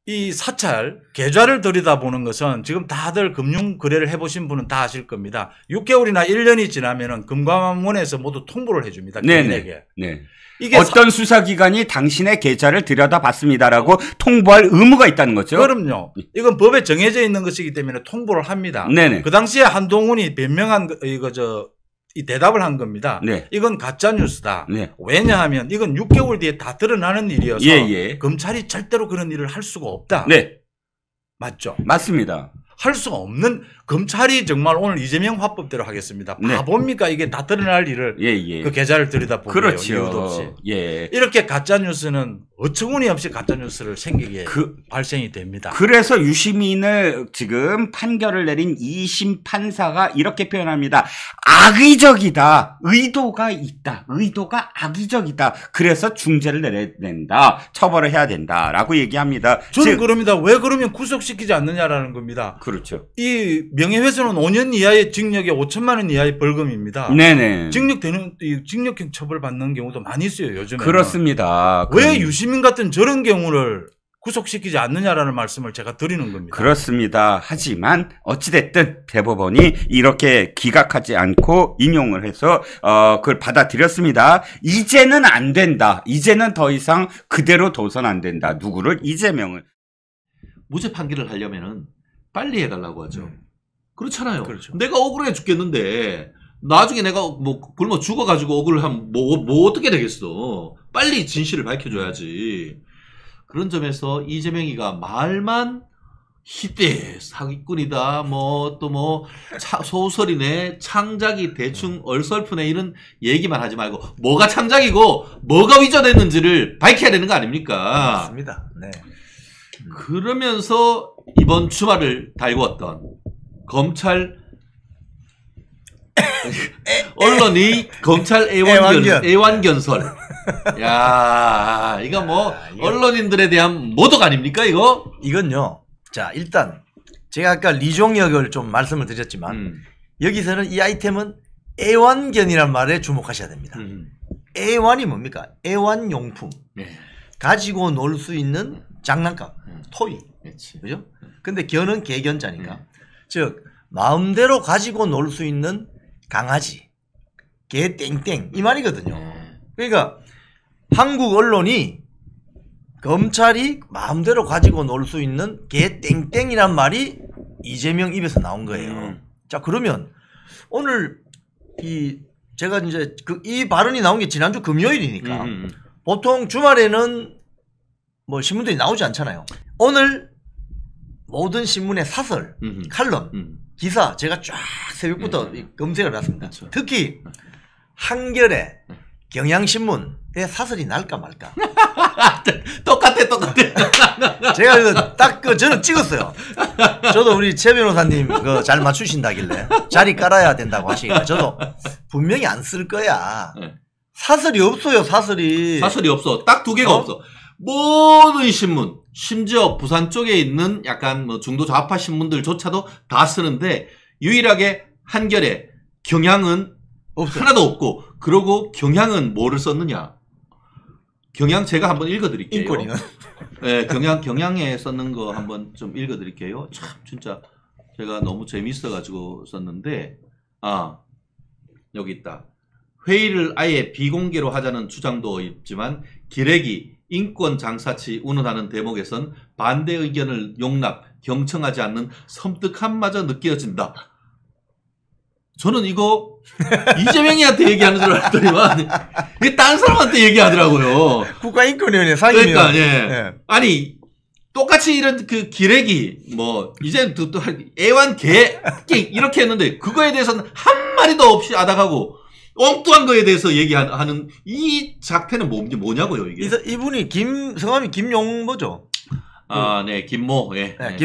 이 사찰 계좌를 들여다보는 것은 지금 다들 금융 거래를 해보신 분은 다 아실 겁니다. 6개월이나 1년이 지나면은 금감원에서 모두 통보를 해줍니다. 개인에게. 네. 이게 어떤 수사기관이 당신의 계좌를 들여다봤습니다라고 통보할 의무가 있다는 거죠. 그럼요. 이건 법에 정해져 있는 것이기 때문에 통보를 합니다. 네네. 그 당시에 한동훈이 변명한 이 대답을 한 겁니다. 네. 이건 가짜 뉴스다. 네. 왜냐하면 이건 6개월 뒤에 다 드러나는 일이어서 검찰이 절대로 그런 일을 할 수가 없다. 네. 맞죠? 맞습니다. 할 수가 없는 검찰이 정말 오늘 이재명 화법대로 하겠습니다. 바보입니까? 이게 다 드러날 일을 그 계좌를 들여다보고요. 그렇죠. 이유도 없이. 예. 이렇게 가짜 뉴스는 어처구니 없이 가짜 뉴스를 생기게 발생이 됩니다. 그래서 유시민을 지금 판결을 내린 2심 판사가 이렇게 표현합니다. 악의적이다. 의도가 있다. 의도가 악의적이다. 그래서 중죄를 내려야 된다. 처벌을 해야 된다라고 얘기합니다. 저는 그럽니다. 왜 그러면 구속시키지 않느냐라는 겁니다. 그렇죠. 이 명예훼손은 5년 이하의 징역에 5천만 원 이하의 벌금입니다. 네네. 징역형 처벌받는 경우도 많이 있어요. 요즘에. 그렇습니다. 왜 유시민 같은 저런 경우를 구속시키지 않느냐라는 말씀을 제가 드리는 겁니다. 그렇습니다. 하지만 어찌됐든 대법원이 이렇게 기각하지 않고 인용을 해서 그걸 받아들였습니다. 이제는 안 된다. 이제는 더 이상 그대로 둬선 안 된다. 누구를? 이재명을. 무죄 판결을 하려면은 빨리 해달라고 하죠. 그렇잖아요. 그렇죠. 내가 억울해 죽겠는데 나중에 내가 뭐 굶어 죽어가지고 억울하면 뭐 어떻게 되겠어. 빨리 진실을 밝혀줘야지. 그런 점에서 이재명이가 말만 희대 사기꾼이다 뭐 또 뭐 소설이네 창작이 대충 얼설프네 이런 얘기만 하지 말고 뭐가 창작이고 뭐가 위조됐는지를 밝혀야 되는 거 아닙니까? 맞습니다. 네. 그러면서 이번 주말을 달구었던 검찰 언론이 검찰 애완견설. 야, 이거 뭐 언론인들에 대한 모독 아닙니까 이거? 이건요. 자, 일단 제가 아까 리종역을 좀 말씀을 드렸지만 여기서는 이 아이템은 애완견이란 말에 주목하셔야 됩니다. 애완이 뭡니까? 애완용품. 네. 가지고 놀 수 있는 장난감, 토이. 그렇지. 그죠? 근데 견은 개견자니까. 즉 마음대로 가지고 놀 수 있는 강아지, 개 땡땡 이 말이거든요. 그러니까 한국 언론이 검찰이 마음대로 가지고 놀 수 있는 개 땡땡이란 말이 이재명 입에서 나온 거예요. 자, 그러면 오늘 제가 이제 이 발언이 나온 게 지난주 금요일이니까 보통 주말에는 뭐 신문들이 나오지 않잖아요. 오늘 모든 신문의 사설, 칼럼, 기사 제가 쫙 새벽부터 검색을 해봤습니다. 그렇죠. 특히 한겨레, 경향신문의 사설이 날까 말까. 똑같아. 제가 이거 딱 저는 찍었어요. 저도 우리 최 변호사님 잘 맞추신다길래 자리 깔아야 된다고 하시니까 저도 분명히 안 쓸 거야. 사설이 없어요. 사설이 없어. 딱 두 개가 없어. 모든 신문, 심지어 부산 쪽에 있는 약간 뭐 중도 좌파 신문들조차도 다 쓰는데 유일하게 한겨레, 경향은 없어요. 하나도 없고, 그러고 경향은 뭐를 썼느냐? 경향 제가 한번 읽어드릴게요. 인권이요? 네, 경향에 썼는 거 한번 좀 읽어드릴게요. 참 진짜 제가 너무 재밌어가지고 썼는데, 여기 있다. 회의를 아예 비공개로 하자는 주장도 있지만 기레기, 인권 장사치 운운하는 대목에선 반대 의견을 용납, 경청하지 않는 섬뜩함마저 느껴진다. 저는 이거 이재명이한테 얘기하는 줄 알았더니만 이게 다른 사람한테 얘기하더라고요. 국가인권위원회 상임위원. 그러니까 예. 아니 똑같이 이런 그 기레기 뭐 이제 또 애완개 이렇게 했는데 그거에 대해서는 한 마리도 없이 아닥하고 엉뚱한 거에 대해서 얘기하는 이 작태는 뭐냐고요 이게. 이분이 성함이 김용모죠. 네, 김모. 예. 네,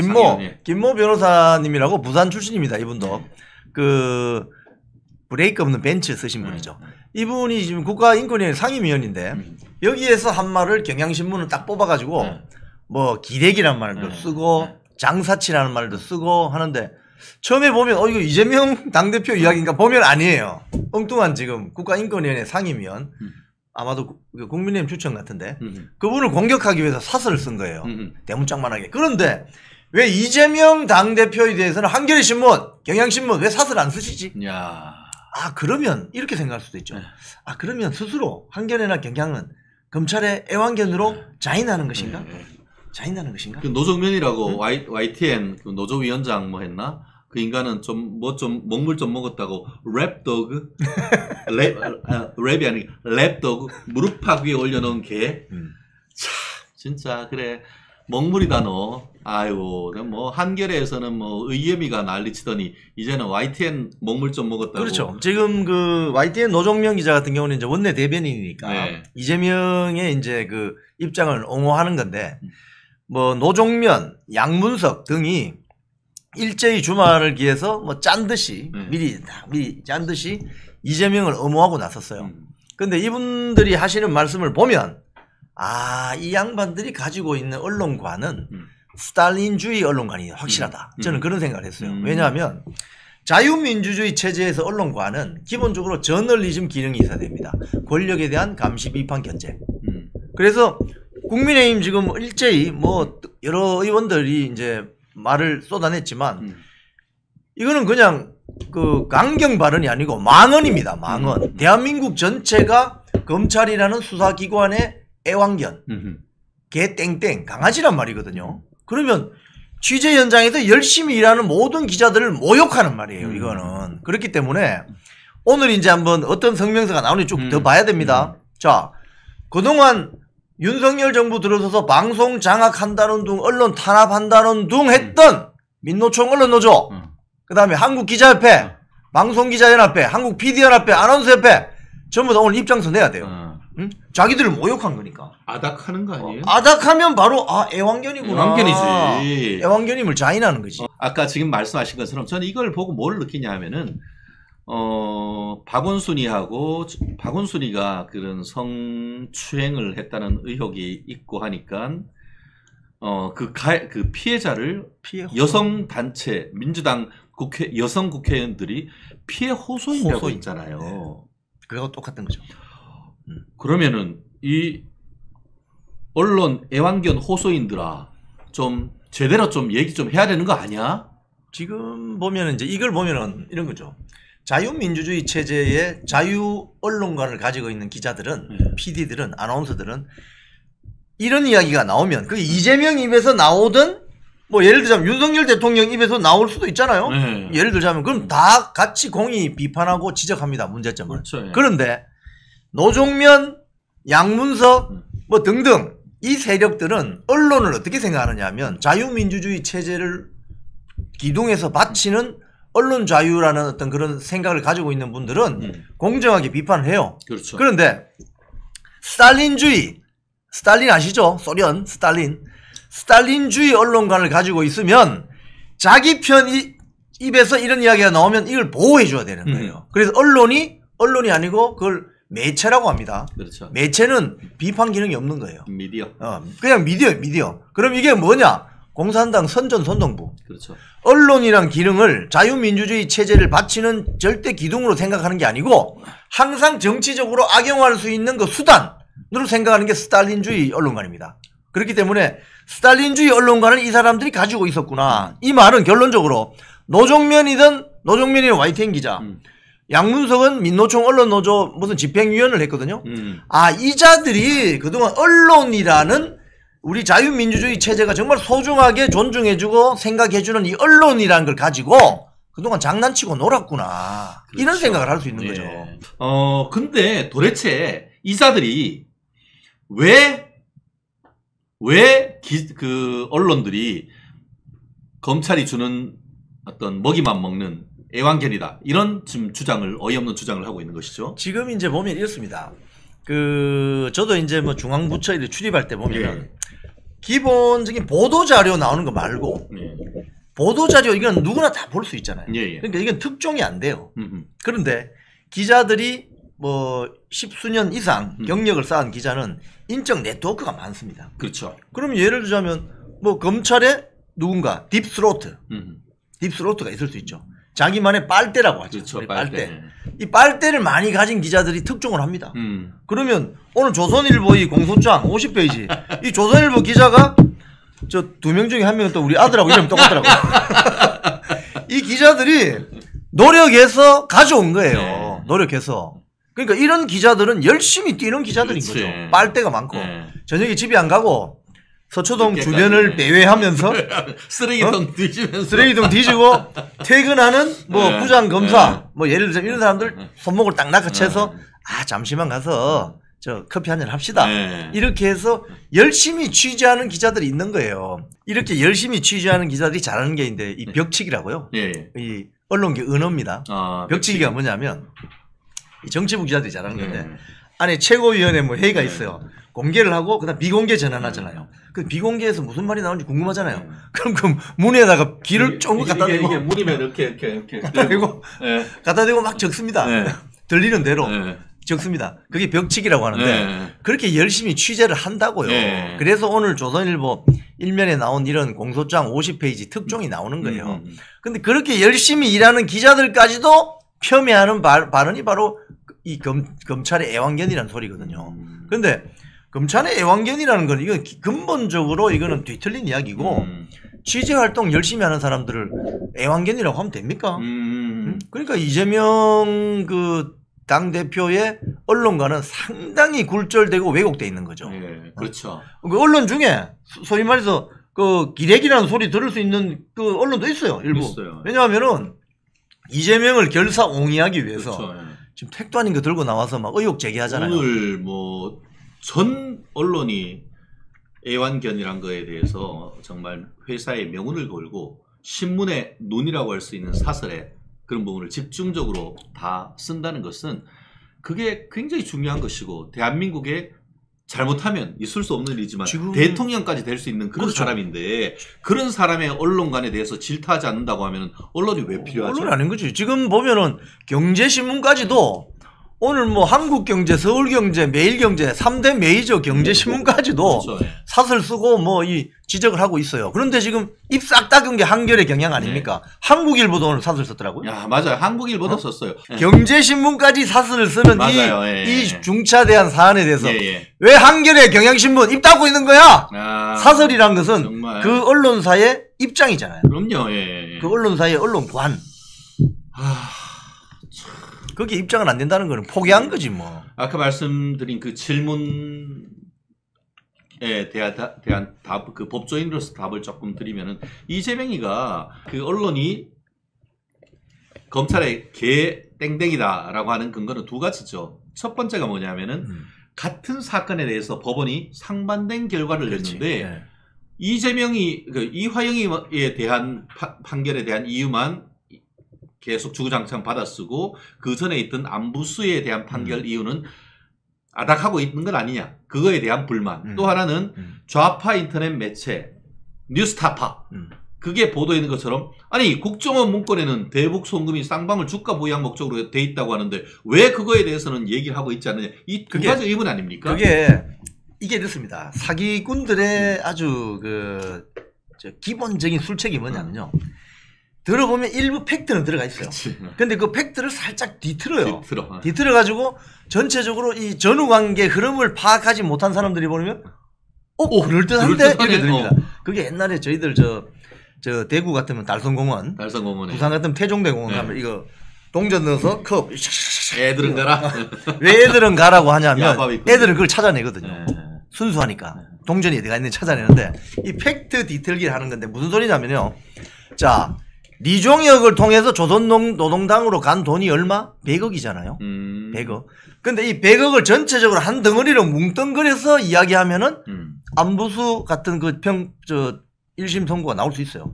김모 변호사님이라고 부산 출신입니다. 이분도 브레이크 없는 벤츠 쓰신 분이죠. 이분이 지금 국가인권위원회 상임위원인데 여기에서 한 말을 경향신문은 딱 뽑아가지고 뭐 기레기란 말도 쓰고 장사치라는 말도 쓰고 하는데 처음에 보면 이거 이재명 당대표 이야기인가 보면 아니에요. 엉뚱한 지금 국가인권위원회 상임위원 아마도 국민의힘 추천 같은데 그분을 공격하기 위해서 사설을 쓴 거예요. 대문짝만하게. 그런데 왜 이재명 당대표에 대해서는 한겨레 신문, 경향신문 왜 사설 안 쓰시지? 야. 그러면 이렇게 생각할 수도 있죠. 그러면 스스로 한겨레나 경향은 검찰의 애완견으로 자인하는 것인가? 자인하는 것인가? 그 노정면이라고 YTN 그 노조위원장 뭐 했나? 그 인간은 좀 먹물 좀 먹었다고 랩도그 랩이 아니고 랩도그 무릎팍 위에 올려놓은 개. 참 진짜 그래 먹물이다 너. 아이고 뭐 한겨레에서는 뭐 의예미가 난리치더니 이제는 YTN 먹물 좀 먹었다고. 그렇죠. 지금 그 YTN 노정면 기자 같은 경우는 이제 원내 대변인이니까 이재명의 이제 그 입장을 옹호하는 건데 뭐 노정면, 양문석 등이 일제히 주말을 기해서 뭐 짠 듯이 미리 짠 듯이 이재명을 엄호하고 나섰어요. 근데 이분들이 하시는 말씀을 보면 이 양반들이 가지고 있는 언론관은 스탈린주의 언론관이 확실하다. 저는 그런 생각을 했어요. 왜냐하면 자유민주주의 체제에서 언론관은 기본적으로 저널리즘 기능이 있어야 됩니다. 권력에 대한 감시, 비판, 견제. 그래서 국민의힘 지금 일제히 뭐 여러 의원들이 이제 말을 쏟아냈지만 이거는 그냥 그 강경 발언이 아니고 망언입니다. 망언. 대한민국 전체가 검찰이라는 수사기관의 애완견, 개 땡땡, 강아지란 말이거든요. 그러면 취재 현장에서 열심히 일하는 모든 기자들을 모욕하는 말이에요. 이거는. 그렇기 때문에 오늘 이제 한번 어떤 성명서가 나오는지 쭉 더 봐야 됩니다. 자, 그동안 윤석열 정부 들어서서 방송 장악한다는 둥, 언론 탄압한다는 둥 했던 민노총 언론노조, 그다음에 한국기자협회, 방송기자연합회, 한국PD연합회, 아나운서협회 전부 다 오늘 입장서 내야 돼요. 응? 자기들을 모욕한 거니까. 아닥하는 거 아니에요? 아닥하면 바로 애완견이구나. 애완견이지. 애완견임을 자인하는 거지. 아까 지금 말씀하신 것처럼 저는 이걸 보고 뭘 느끼냐 하면은 박원순이가 그런 성추행을 했다는 의혹이 있고 하니까 그 피해자를 여성 단체 민주당 여성 국회의원들이 피해 호소인이라고 있잖아요. 네. 그거하고 똑같은 거죠. 그러면은 이 언론 애완견 호소인들아 좀 제대로 좀 얘기 좀 해야 되는 거 아니야? 지금 보면은 이제 이걸 보면은 이런 거죠. 자유민주주의 체제의 자유 언론관을 가지고 있는 기자들은, PD들은, 아나운서들은 이런 이야기가 나오면 그게 이재명 입에서 나오든 뭐 예를 들자면 윤석열 대통령 입에서 나올 수도 있잖아요. 네. 예를 들자면 그럼 다 같이 공히 비판하고 지적합니다. 문제점을. 그렇죠. 네. 그런데 노종면, 양문석 뭐 등등 이 세력들은 언론을 어떻게 생각하느냐 하면 자유민주주의 체제를 기둥에서 바치는 언론 자유라는 어떤 그런 생각을 가지고 있는 분들은 공정하게 비판을 해요. 그렇죠. 그런데 스탈린주의, 스탈린 아시죠? 소련, 스탈린주의 언론관을 가지고 있으면 자기 편 입에서 이런 이야기가 나오면 이걸 보호해 줘야 되는 거예요. 그래서 언론이 아니고 그걸 매체라고 합니다. 그렇죠. 매체는 비판 기능이 없는 거예요. 미디어. 그냥 미디어. 그럼 이게 뭐냐? 공산당 선전선동부. 그렇죠. 언론이란 기능을 자유민주주의 체제를 바치는 절대 기둥으로 생각하는 게 아니고 항상 정치적으로 악용할 수 있는 그 수단으로 생각하는 게 스탈린주의 언론관입니다. 그렇기 때문에 스탈린주의 언론관을 이 사람들이 가지고 있었구나. 이 말은 결론적으로 노종면이나 YTN 기자, 양문석은 민노총 언론노조 무슨 집행위원을 했거든요. 이 자들이 그동안 언론이라는 우리 자유민주주의 체제가 정말 소중하게 존중해주고 생각해주는 이 언론이라는 걸 가지고 그동안 장난치고 놀았구나. 그렇죠. 이런 생각을 할 수 있는 거죠. 근데 도대체 이자들이 그 언론들이 검찰이 주는 어떤 먹이만 먹는 애완견이다. 이런 지금 어이없는 주장을 하고 있는 것이죠. 지금 이제 보면 이렇습니다. 저도 이제 뭐 중앙부처에 출입할 때 보면 기본적인 보도자료 나오는 거 말고 보도자료 이건 누구나 다 볼 수 있잖아요. 그러니까 이건 특종이 안 돼요. 그런데 기자들이 뭐 10수년 이상 경력을 쌓은 기자는 인적 네트워크가 많습니다. 그렇죠. 그럼 예를 들자면 뭐 검찰에 누군가 딥스로트가 있을 수 있죠. 자기만의 빨대라고 하죠. 그렇죠. 빨대. 이 빨대를 많이 가진 기자들이 특종을 합니다. 그러면 오늘 조선일보 이 공소장 50페이지 이 조선일보 기자가 저 2명 중에 1명은 또 우리 아들하고 이름 똑같더라고요. 이 기자들이 노력해서 가져온 거예요. 노력해서. 그러니까 이런 기자들은 열심히 뛰는 기자들인 그렇지. 거죠. 빨대가 많고 저녁에 집에 안 가고 서초동 주변을 배회하면서 쓰레기통 뒤지면서 쓰레기통 뒤지고 퇴근하는 뭐 부장 검사 뭐 예를 들면 이런 사람들 손목을 딱 낚아채서 잠시만 가서 저 커피 한잔 합시다. 이렇게 해서 열심히 취재하는 기자들이 있는 거예요. 이렇게 열심히 취재하는 기자들이 잘하는 게 있는데 이 벽치기라고요. 이 언론계 은어입니다. 벽치기가 뭐냐면 이 정치부 기자들이 잘하는 건데 안에 최고위원회 뭐 회의가 있어요. 공개를 하고 그다음 비공개 전환하잖아요. 그 비공개에서 무슨 말이 나오는지 궁금하잖아요. 그럼 그 문에다가 길을 쫑긋 갖다 대고 이게 문이면 이렇게 갖다 대고 막 적습니다. 들리는 대로 적습니다. 그게 벽치기라고 하는데 그렇게 열심히 취재를 한다고요. 그래서 오늘 조선일보 일면에 나온 이런 공소장 50페이지 특종이 나오는 거예요. 근데 그렇게 열심히 일하는 기자들까지도 폄훼하는 발언이 바로 이 검찰의 애완견이라는 소리거든요. 그런데 검찰의 애완견이라는 건 이건 근본적으로 이거는 뒤틀린 이야기고 취재 활동 열심히 하는 사람들을 애완견이라고 하면 됩니까? 그러니까 이재명 그 당 대표의 언론과는 상당히 굴절되고 왜곡돼 있는 거죠. 그렇죠. 그 언론 중에 소위 말해서 그 기레기라는 소리 들을 수 있는 그 언론도 있어요. 일부. 있어요. 왜냐하면은 이재명을 결사옹이하기 위해서 그렇죠. 지금 택도 아닌 거 들고 나와서 막 의혹 제기하잖아요. 오늘 뭐 전 언론이 애완견이란 거에 대해서 정말 회사의 명운을 걸고 신문의 눈이라고 할 수 있는 사설에 그런 부분을 집중적으로 다 쓴다는 것은 그게 굉장히 중요한 것이고 대한민국에 잘못하면 있을 수 없는 일이지만 지금... 대통령까지 될 수 있는 그런 그렇죠. 사람인데 그런 사람의 언론관에 대해서 질타하지 않는다고 하면 언론이 왜 필요하죠? 언론이 아닌 거지. 지금 보면은 경제신문까지도 오늘 뭐 한국경제, 서울경제, 매일경제 3대 메이저 경제신문까지도 그렇죠. 사설 쓰고 뭐 이 지적을 하고 있어요. 그런데 지금 입 싹 닦은 게 한겨레 경향 아닙니까? 한국일보도 오늘 사설 썼더라고요. 야, 맞아요. 한국일보도 썼어요. 경제신문까지 사설을 쓰는 맞아요. 이 중차대한 사안에 대해서 예. 왜 한겨레 경향신문 입 닫고 있는 거야? 아, 사설이란 것은 정말. 그 언론사의 입장이잖아요. 그럼요. 예. 그 언론사의 언론관. 아, 그게 입장은 안 된다는 거는 포기한 거지 뭐. 아까 말씀드린 그 질문에 대한 답, 그 법조인으로서 답을 조금 드리면은 이재명이가 그 언론이 검찰의 개 땡땡이다라고 하는 근거는 두 가지죠. 첫 번째가 뭐냐면은 같은 사건에 대해서 법원이 상반된 결과를 냈는데 네. 이재명이 그 이화영에 대한 판결에 대한 이유만 계속 주구장창 받아쓰고 그 전에 있던 안부수에 대한 판결 이유는 아닥하고 있는 건 아니냐. 그거에 대한 불만. 또 하나는 좌파 인터넷 매체 뉴스타파. 그게 보도했는 것처럼 아니 국정원 문건에는 대북 송금이 쌍방울 주가 부양 목적으로 돼 있다고 하는데 왜 그거에 대해서는 얘기를 하고 있지 않느냐. 이 두 가지 의문 아닙니까? 이게 이렇습니다. 사기꾼들의 아주 기본적인 술책이 뭐냐면요. 들어보면 일부 팩트는 들어가 있어요. 근데 그 팩트를 살짝 뒤틀어요. 뒤틀어가지고 전체적으로 이 전후관계 흐름을 파악하지 못한 사람들이 보면 그럴듯한데 이렇게 들립니다. 그게 옛날에 저희들 저 대구 같으면 달성공원, 부산 같으면 태종대공원 가면 이거 동전 넣어서 컵 애들은 가라. 왜 애들은 가라고 하냐면 애들은 그걸 찾아내거든요. 순수하니까 동전이 어디가 있는지 찾아내는데 이 팩트 디테일기를 하는 건데 무슨 소리냐면요. 자, 리종혁을 통해서 조선노동당으로 간 돈이 얼마? 100억이잖아요. 100억. 근데 이 100억을 전체적으로 한 덩어리로 뭉뚱그려서 이야기하면은 안부수 같은 그 1심 선고가 나올 수 있어요.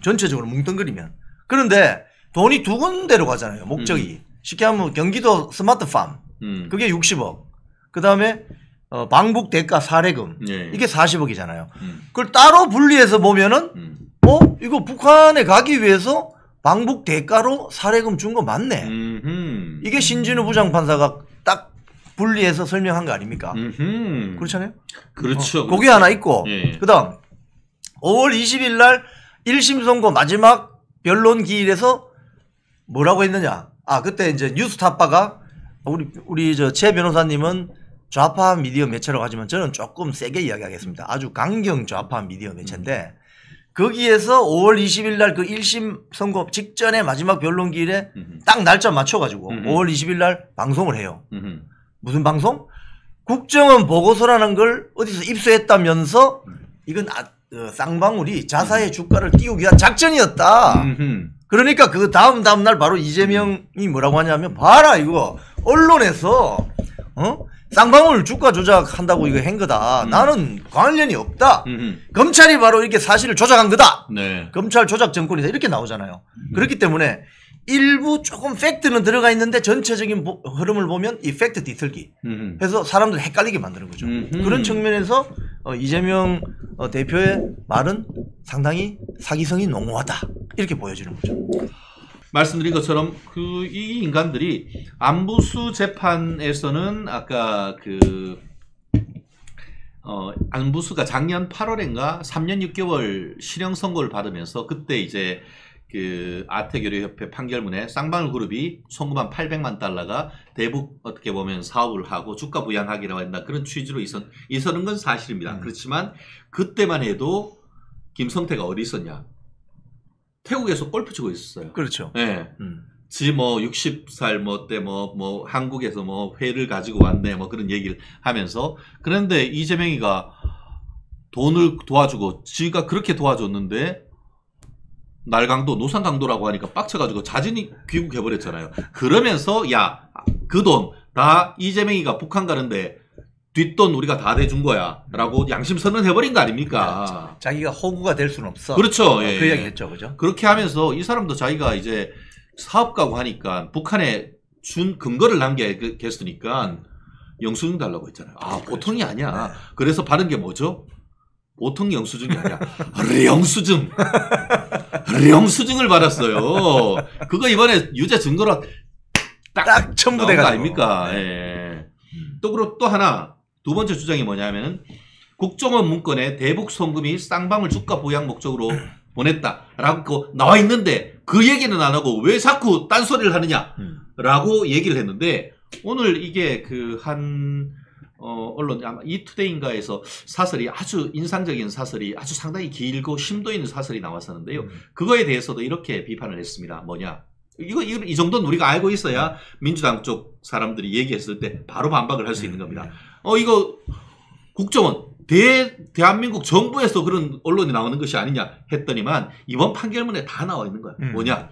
전체적으로 뭉뚱그리면. 그런데 돈이 두 군데로 가잖아요. 목적이. 쉽게 하면 경기도 스마트팜. 그게 60억. 그 다음에 방북 대가 사례금. 이게 40억이잖아요. 그걸 따로 분리해서 보면은 이거 북한에 가기 위해서 방북 대가로 사례금 준 거 맞네. 이게 신진우 부장판사가 딱 분리해서 설명한 거 아닙니까? 그렇잖아요? 그렇죠. 그게 하나 있고, 그 다음, 5월 20일 날 1심 선고 마지막 변론 기일에서 뭐라고 했느냐. 그때 이제 뉴스타파가, 우리 최 변호사님은 좌파 미디어 매체라고 하지만 저는 조금 세게 이야기하겠습니다. 아주 강경 좌파 미디어 매체인데, 거기에서 5월 20일 날 그 1심 선고 직전에 마지막 변론 기일에 딱 날짜 맞춰가지고 5월 20일 날 방송을 해요. 무슨 방송? 국정원 보고서라는 걸 어디서 입수했다면서 이건 쌍방울이 자사의 주가를 띄우기 위한 작전이었다. 그러니까 그 다음 날 바로 이재명이 뭐라고 하냐면 봐라 이거 언론에서 쌍방울 주가 조작한다고 이거 한 거다. 나는 관련이 없다. 검찰이 바로 이렇게 사실을 조작한 거다. 검찰 조작 정권이다. 이렇게 나오잖아요. 그렇기 때문에 일부 조금 팩트는 들어가 있는데 전체적인 흐름을 보면 이 팩트 뒤틀기 해서 사람들 헷갈리게 만드는 거죠. 그런 측면에서 이재명 대표의 말은 상당히 사기성이 농후하다. 이렇게 보여지는 거죠. 말씀드린 것처럼 이 인간들이 안부수 재판에서는 아까 안부수가 작년 8월인가 3년 6개월 실형 선고를 받으면서 그때 이제 아태교류협회 판결문에 쌍방울 그룹이 송금한 800만 달러가 대북 어떻게 보면 사업을 하고 주가 부양하기라고 한다. 그런 취지로 있었는 건 사실입니다. 그렇지만 그때만 해도 김성태가 어디 있었냐? 태국에서 골프 치고 있었어요. 그렇죠. 네. 지 60살 때 한국에서 회를 가지고 왔네 그런 얘기를 하면서 그런데 이재명이가 돈을 도와주고 지가 그렇게 도와줬는데 날강도 노상강도라고 하니까 빡쳐가지고 자진이 귀국해버렸잖아요. 그러면서 그 돈 다 이재명이가 북한 가는데 뒷돈 우리가 다 대준 거야라고 양심 선언해버린 거 아닙니까? 자기가 호구가 될 수는 없어. 그렇죠. 예. 그 이야기했죠, 그죠? 그렇게 하면서 이 사람도 자기가 이제 사업가고 하니까 북한에 준 근거를 남겨겠으니까 영수증 달라고 했잖아요. 아, 보통이 아니야. 그래서 받은 게 뭐죠? 보통 영수증이 아니야. 영수증. 영수증을 받았어요. 그거 이번에 유죄 증거로 딱 첨부돼가지고. 나온 거 아닙니까? 예. 또 하나 두 번째 주장이 뭐냐면은 국정원 문건에 대북 송금이 쌍방울 주가 보양 목적으로 보냈다라고 나와 있는데 그 얘기는 안 하고 왜 자꾸 딴소리를 하느냐라고 얘기를 했는데 오늘 이게 그 한 언론 아마 이투데이인가에서 사설이 아주 인상적인 사설이 아주 상당히 길고 심도 있는 사설이 나왔었는데요. 그거에 대해서도 이렇게 비판을 했습니다. 뭐냐? 이 정도는 우리가 알고 있어야 민주당 쪽 사람들이 얘기했을 때 바로 반박을 할 수 있는 겁니다. 이거 국정원 대한민국 정부에서 그런 언론이 나오는 것이 아니냐 했더니만 이번 판결문에 다 나와 있는 거야. 뭐냐?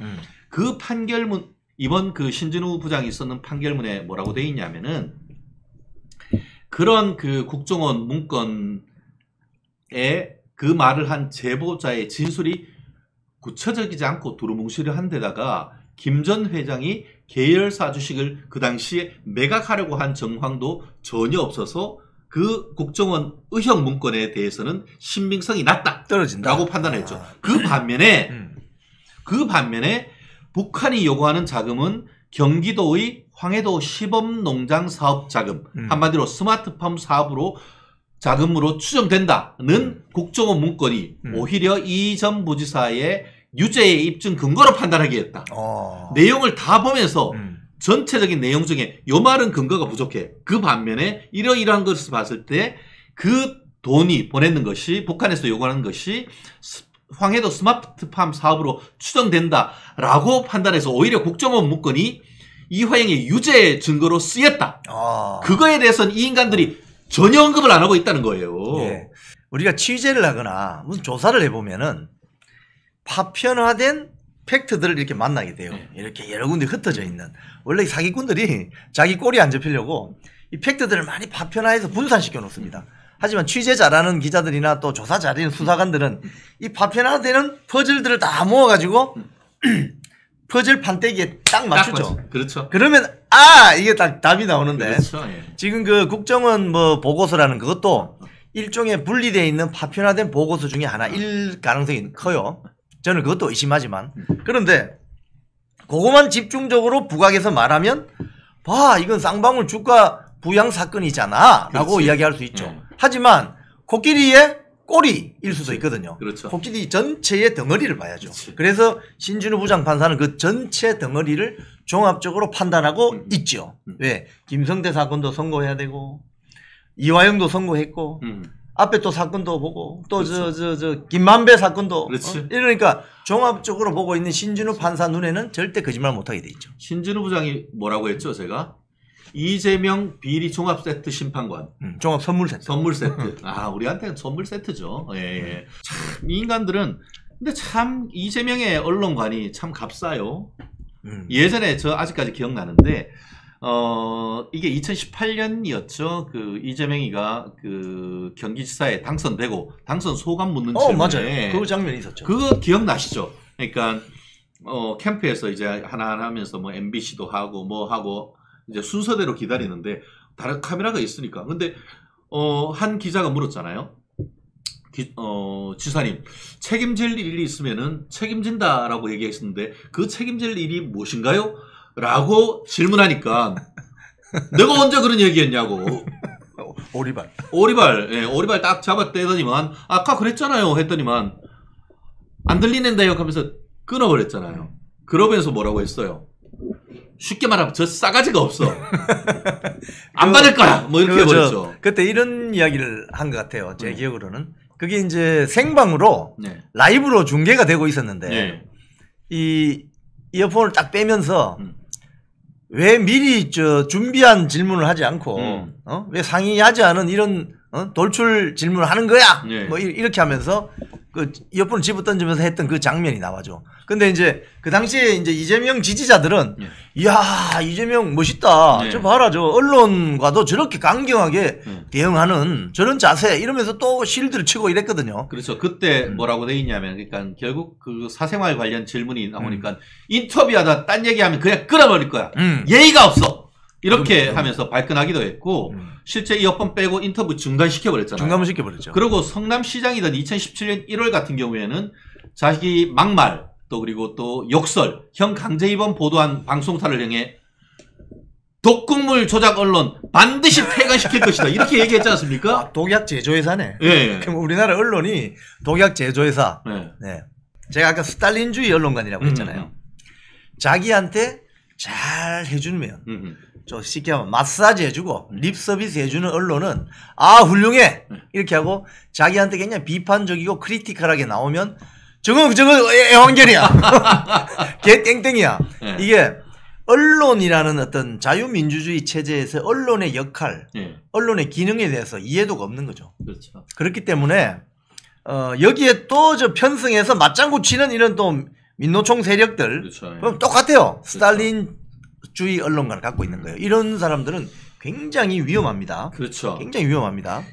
그 판결문 이번 그 신진우 부장이 썼는 판결문에 뭐라고 돼 있냐면은 그런 그 국정원 문건에 그 말을 한 제보자의 진술이 구체적이지 않고 두루뭉실한 데다가 김 전 회장이 계열사 주식을 그 당시에 매각하려고 한 정황도 전혀 없어서 그 국정원 의혹 문건에 대해서는 신빙성이 낮다. 떨어진다라고 판단했죠. 그 반면에 북한이 요구하는 자금은 경기도의 황해도 시범농장 사업 자금, 한마디로 스마트팜 사업으로 자금으로 추정된다는 국정원 문건이 오히려 이 전 부지사의 유죄의 입증 근거로 판단하게 했다. 내용을 다 보면서 전체적인 내용 중에 요 말은 근거가 부족해. 그 반면에 이러이러한 것을 봤을 때 그 돈이 보내는 것이 북한에서 요구하는 것이 황해도 스마트팜 사업으로 추정된다라고 판단해서 오히려 국정원 문건이 이화영의 유죄 증거로 쓰였다. 그거에 대해서는 이 인간들이 전혀 언급을 안 하고 있다는 거예요. 예. 우리가 취재를 하거나 무슨 조사를 해보면은 파편화된 팩트들을 이렇게 만나게 돼요. 이렇게 여러 군데 흩어져 있는. 원래 사기꾼들이 자기 꼬리 안 잡히려고 이 팩트들을 많이 파편화해서 분산시켜 놓습니다. 하지만 취재 잘하는 기자들이나 또 조사 잘하는 수사관들은 이 파편화되는 퍼즐들을 다 모아가지고 퍼즐 판때기에 딱 맞추죠. 그렇죠. 그러면 이게 딱 답이 나오는데 그렇죠. 예. 지금 그 국정원 뭐 보고서라는 그것도 일종의 분리되어 있는 파편화된 보고서 중에 하나일 가능성이 커요. 저는 그것도 의심하지만. 그런데 그것만 집중적으로 부각해서 말하면 이건 쌍방울 주가 부양 사건이잖아 라고 이야기할 수 있죠. 하지만 코끼리의 꼬리일 수도 있거든요. 그렇죠. 코끼리 전체의 덩어리를 봐야죠. 그래서 신진우 부장판사는 그 전체 덩어리를 종합적으로 판단하고 있죠. 왜? 김성태 사건도 선고해야 되고 이화영도 선고했고 앞에 또 사건도 보고 또 그렇죠. 김만배 사건도 이러니까 종합적으로 보고 있는 신진우 판사 눈에는 절대 거짓말 못하게 돼 있죠. 신진우 부장이 뭐라고 했죠? 제가 이재명 비리 종합 세트 심판관 종합 선물 세트. 우리한테는 선물 세트죠. 예. 참 이 인간들은 근데 참 이재명의 언론관이 참 값싸요. 예전에 저 아직까지 기억나는데 이게 2018년이었죠. 그 이재명이가 그 경기지사에 당선되고 당선 소감 묻는 질문에 맞아요. 그 장면이 있었죠. 그거 기억나시죠? 그러니까 캠프에서 이제 하나하나 하면서 뭐 MBC도 하고 뭐 하고 이제 순서대로 기다리는데 다른 카메라가 있으니까. 근데 한 기자가 물었잖아요. 지사님 책임질 일이 있으면은 책임진다라고 얘기했었는데 그 책임질 일이 무엇인가요? 라고 질문하니까 내가 언제 그런 얘기했냐고. 오리발 딱 잡아떼더니만 아까 그랬잖아요 했더니만 안 들리는데요 하면서 끊어버렸잖아요. 그러면서 뭐라고 했어요? 쉽게 말하면 저 싸가지가 없어. 안 받을 거야. 뭐 이렇게 해버렸죠. 그때 이런 이야기를 한 것 같아요. 제 기억으로는. 그게 이제 생방으로 라이브로 중계가 되고 있었는데 이 이어폰을 딱 빼면서 왜 미리 준비한 질문을 하지 않고 왜 상의하지 않은 이런 돌출 질문을 하는 거야? 뭐 이렇게 하면서 그 이어폰을 집어 던지면서 했던 그 장면이 나와죠. 근데 이제 그 당시에 이제 이재명 지지자들은 이야 이재명 멋있다. 저 봐라 저 언론과도 저렇게 강경하게 대응하는 저런 자세 이러면서 또 실드를 치고 이랬거든요. 그렇죠. 그때 뭐라고 돼 있냐면 그러니까 결국 그 사생활 관련 질문이 나오니까 인터뷰하다 딴 얘기하면 그냥 끊어버릴 거야. 예의가 없어. 이렇게 하면서 발끈하기도 했고 실제 이어폰 빼고 인터뷰 중단시켜버렸잖아요. 중단을 시켜버렸죠. 그리고 성남시장이던 2017년 1월 같은 경우에는 자기 막말 또 그리고 또 욕설, 형 강제 입원 보도한 방송사를 향해 독극물 조작 언론 반드시 폐간시킬 것이다. 이렇게 얘기했지 않습니까? 아, 독약 제조회사네. 예. 그럼 우리나라 언론이 독약 제조회사. 네. 네. 제가 아까 스탈린주의 언론관이라고 했잖아요. 자기한테 잘 해주면 좀 쉽게 하면 마사지 해주고 립 서비스 해주는 언론은 아 훌륭해 이렇게 하고 자기한테 굉장히 비판적이고 크리티컬하게 나오면 저거 애완견이야 걔 땡땡이야. 네. 이게 언론이라는 어떤 자유민주주의 체제에서 언론의 역할, 언론의 기능에 대해서 이해도가 없는 거죠. 그렇죠. 그렇기 때문에 여기에 또 저 편승해서 맞장구 치는 이런 또 민노총 세력들 그렇죠. 그럼 똑같아요. 스탈린주의 언론관을 갖고 있는 거예요. 이런 사람들은 굉장히 위험합니다. 그렇죠. 굉장히 위험합니다.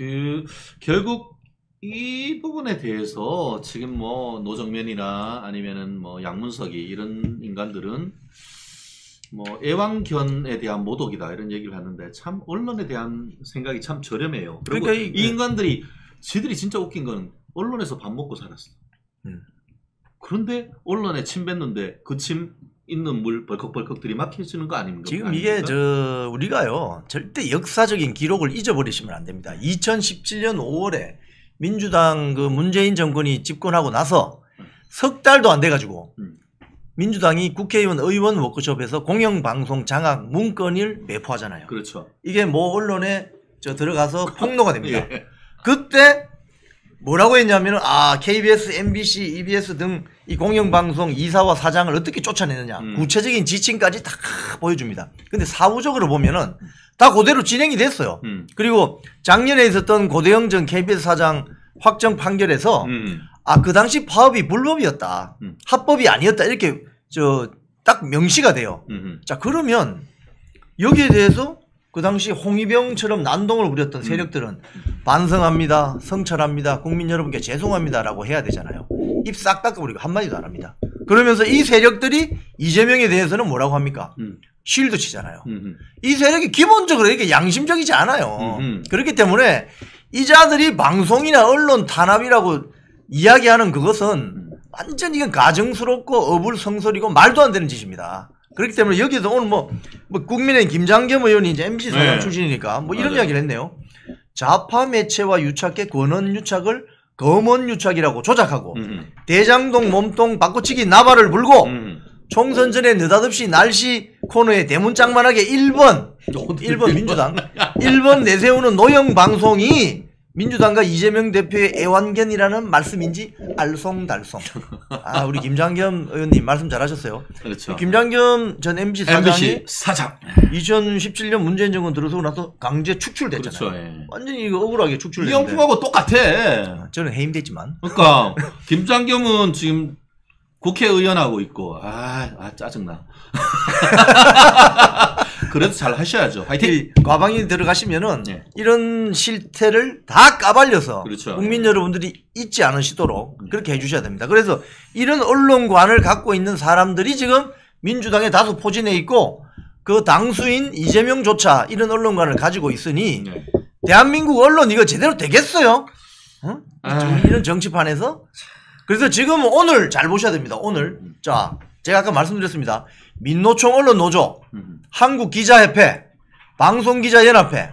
결국 이 부분에 대해서 지금 뭐 노정면이나 아니면은 뭐 양문석이 이런 인간들은 뭐 애완견에 대한 모독이다 이런 얘기를 하는데 참 언론에 대한 생각이 참 저렴해요. 그리고 그러니까 이 인간들이 지들이 진짜 웃긴 건 언론에서 밥 먹고 살았어. 그런데 언론에 침 뱉는데 그 침 있는 물 벌컥벌컥 들이막혀지는 거 아닙니까? 지금 이게 우리가요 절대 역사적인 기록을 잊어버리시면 안 됩니다. 2017년 5월에 민주당 그 문재인 정권이 집권하고 나서 석 달도 안 돼가지고 민주당이 국회의원 의원 워크숍에서 공영방송 장악 문건을 배포하잖아요. 그렇죠. 이게 뭐 언론에 들어가서 폭로가 됩니다. 예. 그때 뭐라고 했냐면 KBS, MBC, EBS 등 이 공영방송 이사와 사장을 어떻게 쫓아내느냐 구체적인 지침까지 다 보여줍니다. 근데 사후적으로 보면은 다 그대로 진행이 됐어요. 그리고 작년에 있었던 고대영 전 KBS 사장 확정 판결에서 그 당시 파업이 불법이었다. 합법이 아니었다. 이렇게 딱 명시가 돼요. 자, 그러면 여기에 대해서 그 당시 홍위병처럼 난동을 부렸던 세력들은 반성합니다. 성찰합니다. 국민 여러분께 죄송합니다라고 해야 되잖아요. 입 싹 닦아버리고 한마디도 안 합니다. 그러면서 이 세력들이 이재명에 대해서는 뭐라고 합니까? 쉴드 치잖아요. 이 세력이 기본적으로 이렇게 양심적이지 않아요. 그렇기 때문에 이 자들이 방송이나 언론 탄압이라고 이야기하는 그것은 완전 이건 가정스럽고 어불성설이고 말도 안 되는 짓입니다. 그렇기 때문에 여기서 오늘 뭐 국민의힘 김장겸 의원이 이제 MBC 사장 출신이니까 뭐 이런 이야기를 했네요. 좌파 매체와 유착계 권원 유착을 검언 유착이라고 조작하고 대장동 몸통 바꿔치기 나발을 불고 총선 전에 느닷없이 날씨 코너에 대문짝만하게 1번 민주당 1번 내세우는 노영 방송이 민주당과 이재명 대표의 애완견이라는 말씀인지 알쏭달쏭. 우리 김장겸 의원님 말씀 잘하셨어요. 그렇죠. 김장겸 전 MBC 사장이 MBC 사장 2017년 문재인 정권 들어서고 나서 강제 축출됐잖아요. 그렇죠. 예. 완전히 이거 억울하게 축출됐는데. 이영풍하고 똑같아. 저는 해임됐지만. 그러니까 김장겸은 지금 국회의원하고 있고 짜증나. 그래도 잘 하셔야죠. 화이팅. 과방위 들어가시면은 이런 실태를 다 까발려서 그렇죠. 국민 여러분들이 잊지 않으시도록 그렇게 해주셔야 됩니다. 그래서 이런 언론관을 갖고 있는 사람들이 지금 민주당에 다수 포진해 있고 그 당수인 이재명조차 이런 언론관을 가지고 있으니 대한민국 언론 이거 제대로 되겠어요? 이런 정치판에서? 그래서 지금 오늘 잘 보셔야 됩니다. 오늘 자 제가 아까 말씀드렸습니다. 민노총 언론노조, 한국기자협회, 방송기자연합회,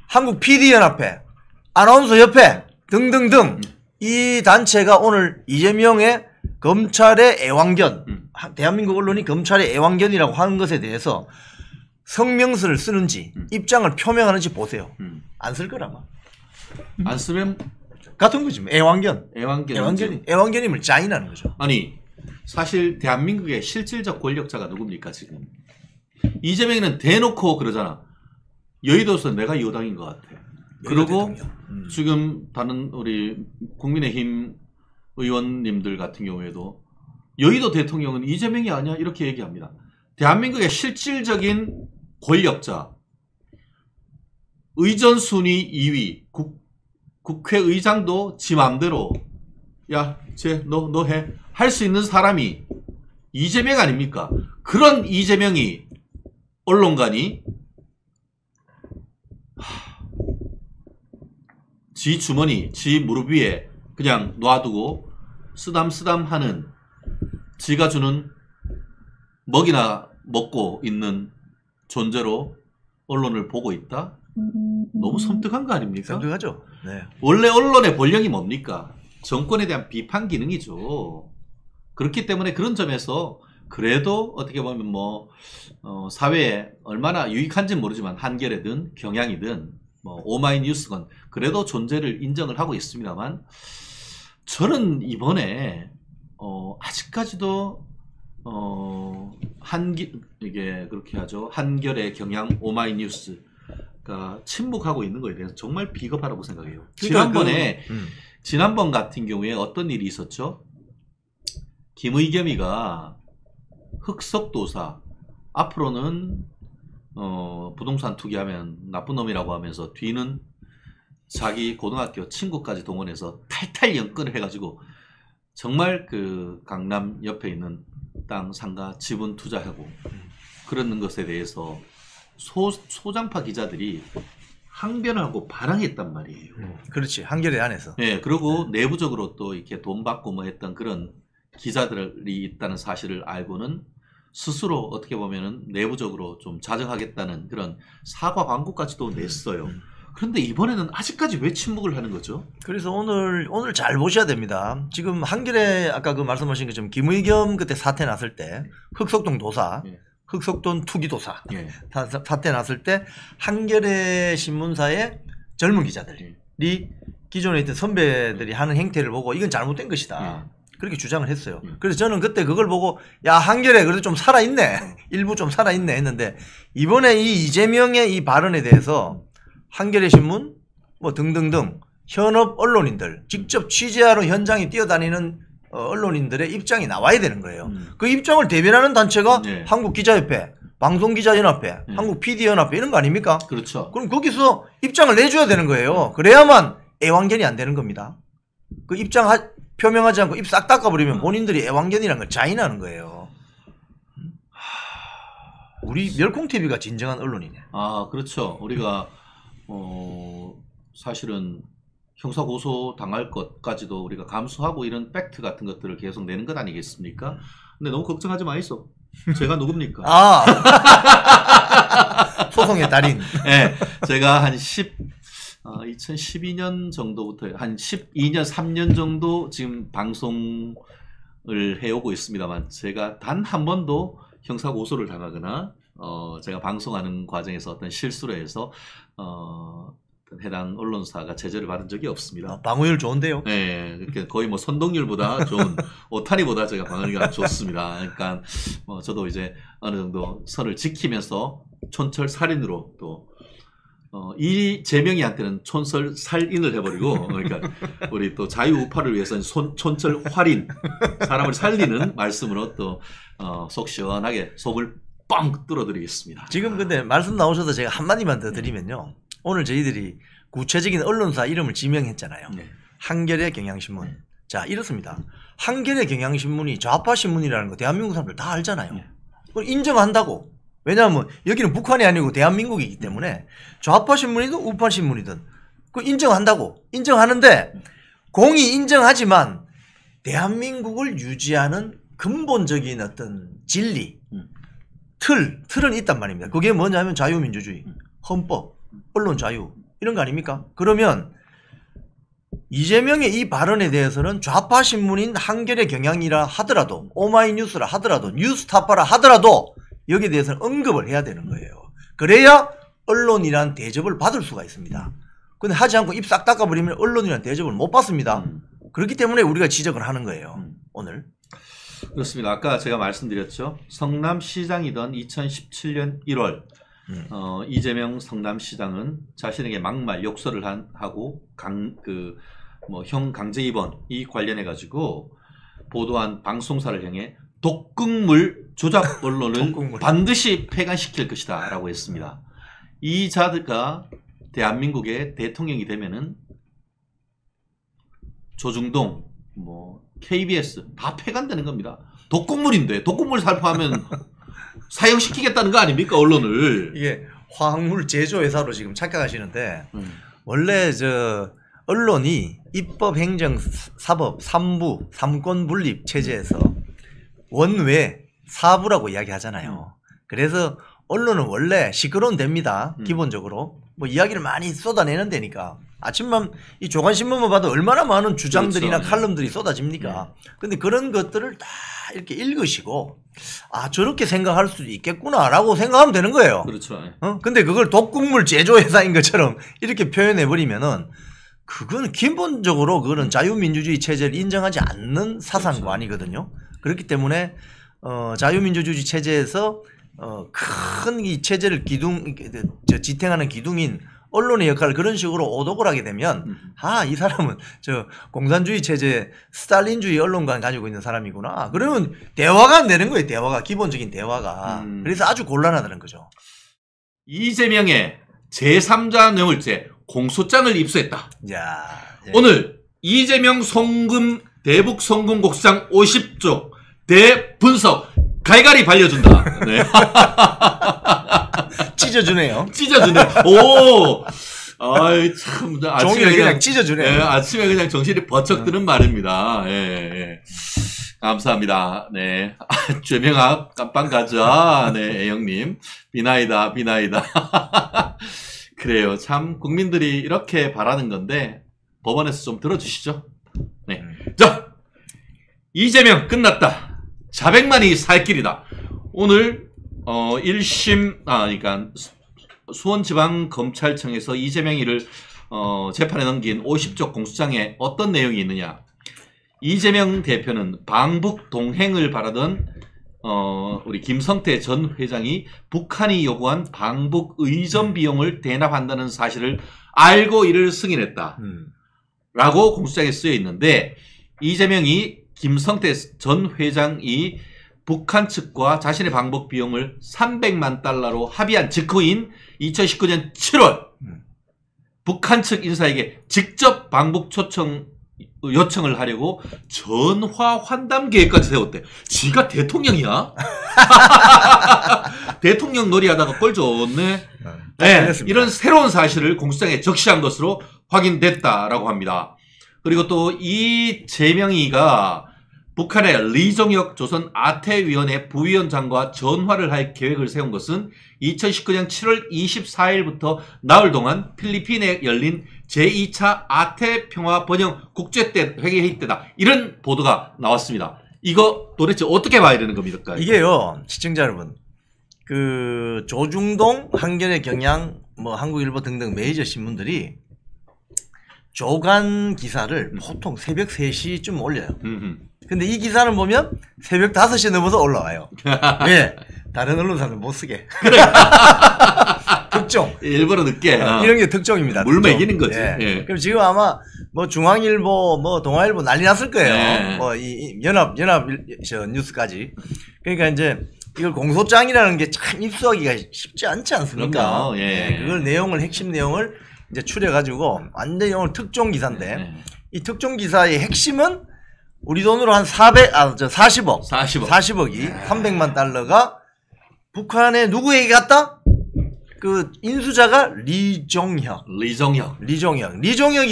한국PD연합회, 아나운서협회 등등등 이 단체가 오늘 이재명의 검찰의 애완견, 대한민국 언론이 검찰의 애완견이라고 하는 것에 대해서 성명서를 쓰는지 입장을 표명하는지 보세요. 안 쓸 거라마. 안 쓰면 같은 거지. 애완견. 애완견임을 자인하는 거죠. 아니 사실 대한민국의 실질적 권력자가 누굽니까 지금? 이재명이는 대놓고 그러잖아. 여의도에서 내가 여당인 것 같아. 그리고 지금 다른 우리 국민의힘 의원님들 같은 경우에도 여의도 대통령은 이재명이 아니야 이렇게 얘기합니다. 대한민국의 실질적인 권력자, 의전 순위 2위, 국회의장도 지 맘대로 야, 너 해. 할 수 있는 사람이 이재명 아닙니까? 그런 이재명이 언론관이 지 주머니, 지 무릎 위에 그냥 놔두고 쓰담쓰담 하는 지가 주는 먹이나 먹고 있는 존재로 언론을 보고 있다? 너무 섬뜩한 거 아닙니까? 섬뜩하죠. 네. 원래 언론의 본령이 뭡니까? 정권에 대한 비판 기능이죠. 그렇기 때문에 그런 점에서 그래도 어떻게 보면 뭐 사회에 얼마나 유익한지는 모르지만 한겨레든 경향이든 뭐 오마이뉴스건 그래도 존재를 인정을 하고 있습니다만 저는 이번에 아직까지도 이게 그렇게 하죠. 한겨레, 경향, 오마이뉴스가 침묵하고 있는 거에 대해서 정말 비겁하다고 생각해요. 지난번 같은 경우에 어떤 일이 있었죠? 김의겸이가 흑석도사 앞으로는 부동산 투기하면 나쁜 놈이라고 하면서 뒤는 자기 고등학교 친구까지 동원해서 탈탈 연끌을 해가지고 정말 그 강남 옆에 있는 땅 상가 지분 투자하고 그러는 것에 대해서 소장파 기자들이 항변을 하고 반항했단 말이에요. 그렇지. 한겨레 안에서. 네, 그리고 내부적으로 또 이렇게 돈 받고 뭐 했던 그런 기자들이 있다는 사실을 알고는 스스로 어떻게 보면은 내부적으로 좀 자정하겠다는 그런 사과 광고까지도 냈어요. 그런데 이번에는 아직까지 왜 침묵을 하는 거죠? 그래서 오늘 잘 보셔야 됩니다. 지금 한겨레 아까 그 말씀하신 것처럼 김의겸 그때 사태 났을 때 흑석동 도사, 흑석동 투기 도사 사태 났을 때 한겨레 신문사의 젊은 기자들이 기존에 있던 선배들이 하는 행태를 보고 이건 잘못된 것이다. 그렇게 주장을 했어요. 그래서 저는 그때 그걸 보고 야 한겨레 그래도 좀 살아있네. 일부 좀 살아있네 했는데 이번에 이 이재명의 이 발언에 대해서 한겨레 신문 뭐 등등등 현업 언론인들 직접 취재하러 현장에 뛰어다니는 언론인들의 입장이 나와야 되는 거예요. 그 입장을 대변하는 단체가 한국기자협회, 방송기자연합회, 한국PD연합회 이런 거 아닙니까? 그렇죠. 그럼 거기서 입장을 내줘야 되는 거예요. 그래야만 애완견이 안 되는 겁니다. 그 입장 표명하지 않고 입 싹 닦아버리면 본인들이 애완견이라는 걸 자인하는 거예요. 우리 멸콩TV가 진정한 언론이네. 아, 그렇죠. 우리가 사실은 형사고소 당할 것까지도 우리가 감수하고 이런 팩트 같은 것들을 계속 내는 것 아니겠습니까? 근데 너무 걱정하지 마이소. 제가 누굽니까? 아 소송의 달인. 네, 제가 한 2012년 정도부터 한 12년, 3년 정도 지금 방송을 해오고 있습니다만 제가 단 한 번도 형사고소를 당하거나 제가 방송하는 과정에서 어떤 실수를 해서 해당 언론사가 제재를 받은 적이 없습니다. 방어율 좋은데요? 네, 그러니까 거의 뭐 선동률보다 좋은 오타니보다 제가 방어율이 좋습니다. 그러니까 저도 이제 어느 정도 선을 지키면서 촌철살인으로 또 이재명이한테는 촌철살인을 해버리고 그러니까 우리 또 자유우파를 위해서는 촌철활인 사람을 살리는 말씀으로 또 속 시원하게 속을 뻥 뚫어드리겠습니다. 지금 근데 말씀 나오셔서 제가 한마디만 더 드리면요. 오늘 저희들이 구체적인 언론사 이름을 지명했잖아요. 한겨레 경향신문. 자 이렇습니다. 한겨레 경향신문이 좌파 신문이라는 거 대한민국 사람들 다 알잖아요. 그걸 인정한다고. 왜냐하면 여기는 북한이 아니고 대한민국이기 때문에 좌파 신문이든 우파 신문이든 그걸 인정한다고. 인정하는데 공이 인정하지만 대한민국을 유지하는 근본적인 어떤 진리, 틀은 있단 말입니다. 그게 뭐냐면 자유민주주의, 헌법, 언론 자유 이런 거 아닙니까? 그러면 이재명의 이 발언에 대해서는 좌파 신문인 한겨레 경향이라 하더라도 오마이뉴스라 하더라도 뉴스타파라 하더라도 여기에 대해서는 언급을 해야 되는 거예요. 그래야 언론이란 대접을 받을 수가 있습니다. 근데 하지 않고 입 싹 닦아버리면 언론이란 대접을 못 받습니다. 그렇기 때문에 우리가 지적을 하는 거예요. 오늘. 그렇습니다. 아까 제가 말씀드렸죠. 성남시장이던 2017년 1월 이재명 성남시장은 자신에게 막말 욕설을 하고 뭐 형 강제 입원 이 관련해 가지고 보도한 방송사를 향해 독극물 조작 언론을 독극물. 반드시 폐간시킬 것이다라고 했습니다. 이 자들가 대한민국의 대통령이 되면은 조중동, 뭐 KBS 다 폐간되는 겁니다. 독극물인데 독극물 살포하면 사형시키겠다는 거 아닙니까 언론을? 이게 화학물 제조 회사로 지금 착각하시는데 원래 저 언론이 입법, 행정, 사법 3부, 삼권 분립 체제에서 원외 4부라고 이야기하잖아요. 그래서 언론은 원래 시끄러운 데입니다. 기본적으로 뭐 이야기를 많이 쏟아내는 데니까 아침만 이 조간신문만 봐도 얼마나 많은 주장들이나 그렇죠. 칼럼들이 쏟아집니까. 근데 그런 것들을 다 이렇게 읽으시고 아 저렇게 생각할 수도 있겠구나라고 생각하면 되는 거예요. 그렇죠. 근데 그걸 독극물 제조 회사인 것처럼 이렇게 표현해 버리면은 그건 기본적으로 그거는 자유민주주의 체제를 인정하지 않는 사상관이거든요. 그렇기 때문에 자유민주주의 체제에서 큰 이 체제를 지탱하는 기둥인 언론의 역할을 그런 식으로 오독을 하게 되면 아, 이 사람은 저 공산주의 체제 스탈린주의 언론관 가지고 있는 사람이구나. 그러면 대화가 안 되는 거예요. 대화가 기본적인 대화가. 그래서 아주 곤란하다는 거죠. 이재명의 제3자 뇌물죄 공소장을 입수했다. 야, 예. 오늘 이재명 송금 대북 송금 공소장 50쪽 대분석 갈갈이 발려준다. 네. 찢어주네요. 찢어주네. 오, 아이 참 아침에 종이를 그냥 찢어주네요. 예, 아침에 그냥 정신이 버쩍 드는 말입니다. 예, 예. 감사합니다. 네, 죄명학 깜빵 가자. 네, 애영님 비나이다, 비나이다. 그래요. 참 국민들이 이렇게 바라는 건데 법원에서 좀 들어주시죠. 네, 자 이재명 끝났다. 자백만이 살 길이다. 오늘 1심 그러니까 수원지방검찰청에서 이재명이를 재판에 넘긴 50쪽 공소장에 어떤 내용이 있느냐. 이재명 대표는 방북 동행을 바라던 우리 김성태 전 회장이 북한이 요구한 방북 의전 비용을 대납한다는 사실을 알고 이를 승인했다. 라고 공소장에 쓰여 있는데 이재명이 김성태 전 회장이 북한 측과 자신의 방북 비용을 300만 달러로 합의한 직후인 2019년 7월 북한 측 인사에게 직접 방북 요청을 하려고 전화 환담 계획까지 세웠대. 지가 대통령이야? 대통령 놀이하다가 꼴 좋네. 네, 이런 새로운 사실을 공소장에 적시한 것으로 확인됐다라고 합니다. 그리고 또 이재명이가 북한의 리종혁 조선 아태위원회 부위원장과 전화를 할 계획을 세운 것은 2019년 7월 24일부터 나흘 동안 필리핀에 열린 제2차 아태평화 번영 국제회의 때다. 이런 보도가 나왔습니다. 이거 도대체 어떻게 봐야 되는 겁니까? 이게요, 시청자 여러분. 그 조중동, 한겨레, 경향, 뭐 한국일보 등등 메이저 신문들이 조간 기사를 보통 새벽 3시쯤 올려요. 근데 이 기사는 보면 새벽 5시에 넘어서 올라와요. 왜? 다른 언론사는 못 쓰게. 특종. 일부러 늦게. 이런 게 특종입니다. 물 특종. 먹이는 거지. 예. 예. 그럼 지금 아마 뭐 중앙일보, 뭐 동아일보 난리 났을 거예요. 예. 뭐 이 연합 뉴스까지. 그러니까 이제 이걸 공소장이라는 게 참 입수하기가 쉽지 않지 않습니까? 그럼요. 예. 그걸 핵심 내용을 이제 추려가지고 완전히 오늘 특종 기사인데 이 특종 기사의 핵심은 우리 돈으로 한 40억. 40억이 300만 달러가 북한에 누구에게 갔다? 그 인수자가 리종혁이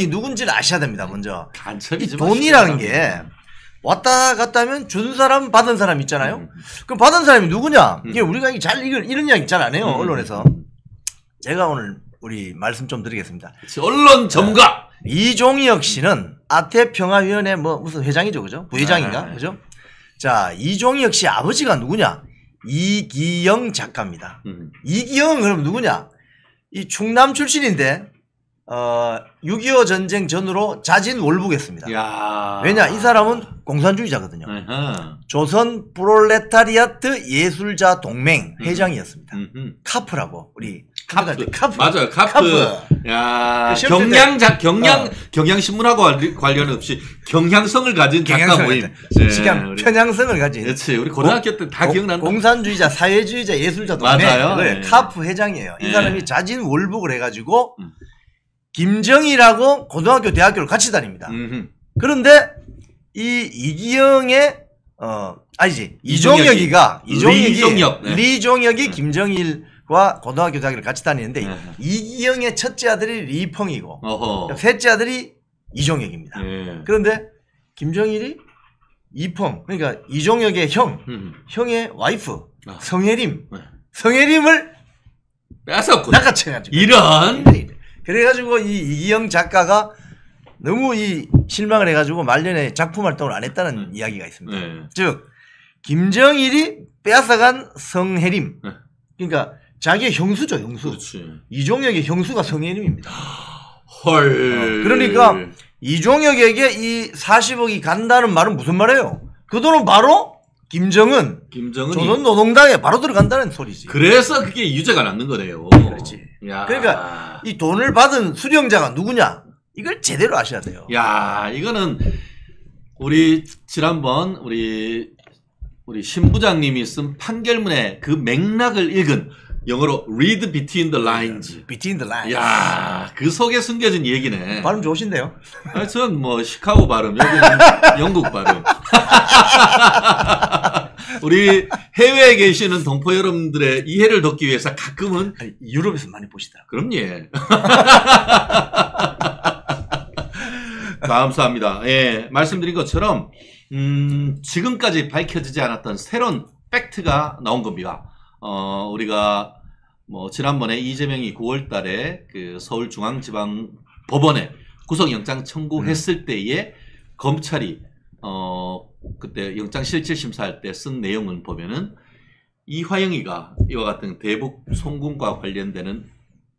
누군지를 아셔야 됩니다. 먼저 이 돈이라는 게 왔다 갔다 하면 준 사람 받은 사람 있잖아요. 그럼 받은 사람이 누구냐? 이게 우리가 잘 이런 이야기 잘 안 해요. 언론에서. 제가 오늘 우리 말씀 좀 드리겠습니다. 언론 전문가 이종혁 씨는 아태평화위원회 뭐 무슨 회장이죠, 그죠? 부회장인가, 그죠? 자, 이종혁 씨 아버지가 누구냐? 이기영 작가입니다. 이기영은 그럼 누구냐? 이 충남 출신인데 6.25 전쟁 전후로 자진 월북했습니다. 야. 왜냐? 이 사람은 공산주의자거든요. 조선 프롤레타리아트 예술자 동맹 회장이었습니다. 카프라고 우리 카프. 맞아요. 카프. 카프. 야, 시험 경향신문하고 관련 없이 경향성을 가진 작가 모임. 시간 편향성을 가진. 그렇지. 우리 고등학교 때 다 기억난다. 공산주의자, 사회주의자, 예술자 동네. 맞아요. 네. 카프 회장이에요. 이 네. 사람이 자진 월북을 해가지고 김정일하고 고등학교, 대학교를 같이 다닙니다. 그런데 이 이기영의 아니지 이종혁이가 리종혁이 김정일과 고등학교 대학교를 같이 다니는데 이기영의 첫째 아들이 리펑이고 셋째 아들이 이종혁입니다. 그런데 김정일이 이펑 그러니까 이종혁의 형의 와이프 성혜림을 뺏었군. 낚아채가지고 이런. 그래가지고 이 이기영 작가가 너무 이 실망을 해가지고 말년에 작품 활동을 안 했다는 이야기가 있습니다. 즉 김정일이 빼앗아간 성혜림 그러니까 자기의 형수죠 형수. 그렇지. 이종혁의 형수가 성혜림입니다. 헐. 그러니까 이종혁에게 이 40억이 간다는 말은 무슨 말이에요? 그 돈은 바로 김정은이 조선노동당에 바로 들어간다는 소리지. 그래서 그게 유죄가 남는 거네요. 그렇지. 야. 그러니까 이 돈을 받은 수령자가 누구냐? 이걸 제대로 아셔야 돼요. 야, 이거는 우리 지난번 우리 신 부장님이 쓴 판결문의 그 맥락을 읽은 영어로 read between the lines. Between the lines. 야, 그 속에 숨겨진 얘기네. 발음 좋으신데요? 아, 전 뭐 시카고 발음, 여기는 영국 발음. 우리 해외에 계시는 동포 여러분들의 이해를 돕기 위해서 가끔은 아니, 유럽에서 많이 보시더라고요. 그럼요. 감사합니다. 예, 말씀드린 것처럼 지금까지 밝혀지지 않았던 새로운 팩트가 나온 겁니다. 우리가 뭐 지난번에 이재명이 9월달에 그 서울중앙지방법원에 구속영장 청구했을 때에 검찰이 그때 영장실질심사할 때 쓴 내용을 보면은 이화영이가 이와 같은 대북 송금과 관련되는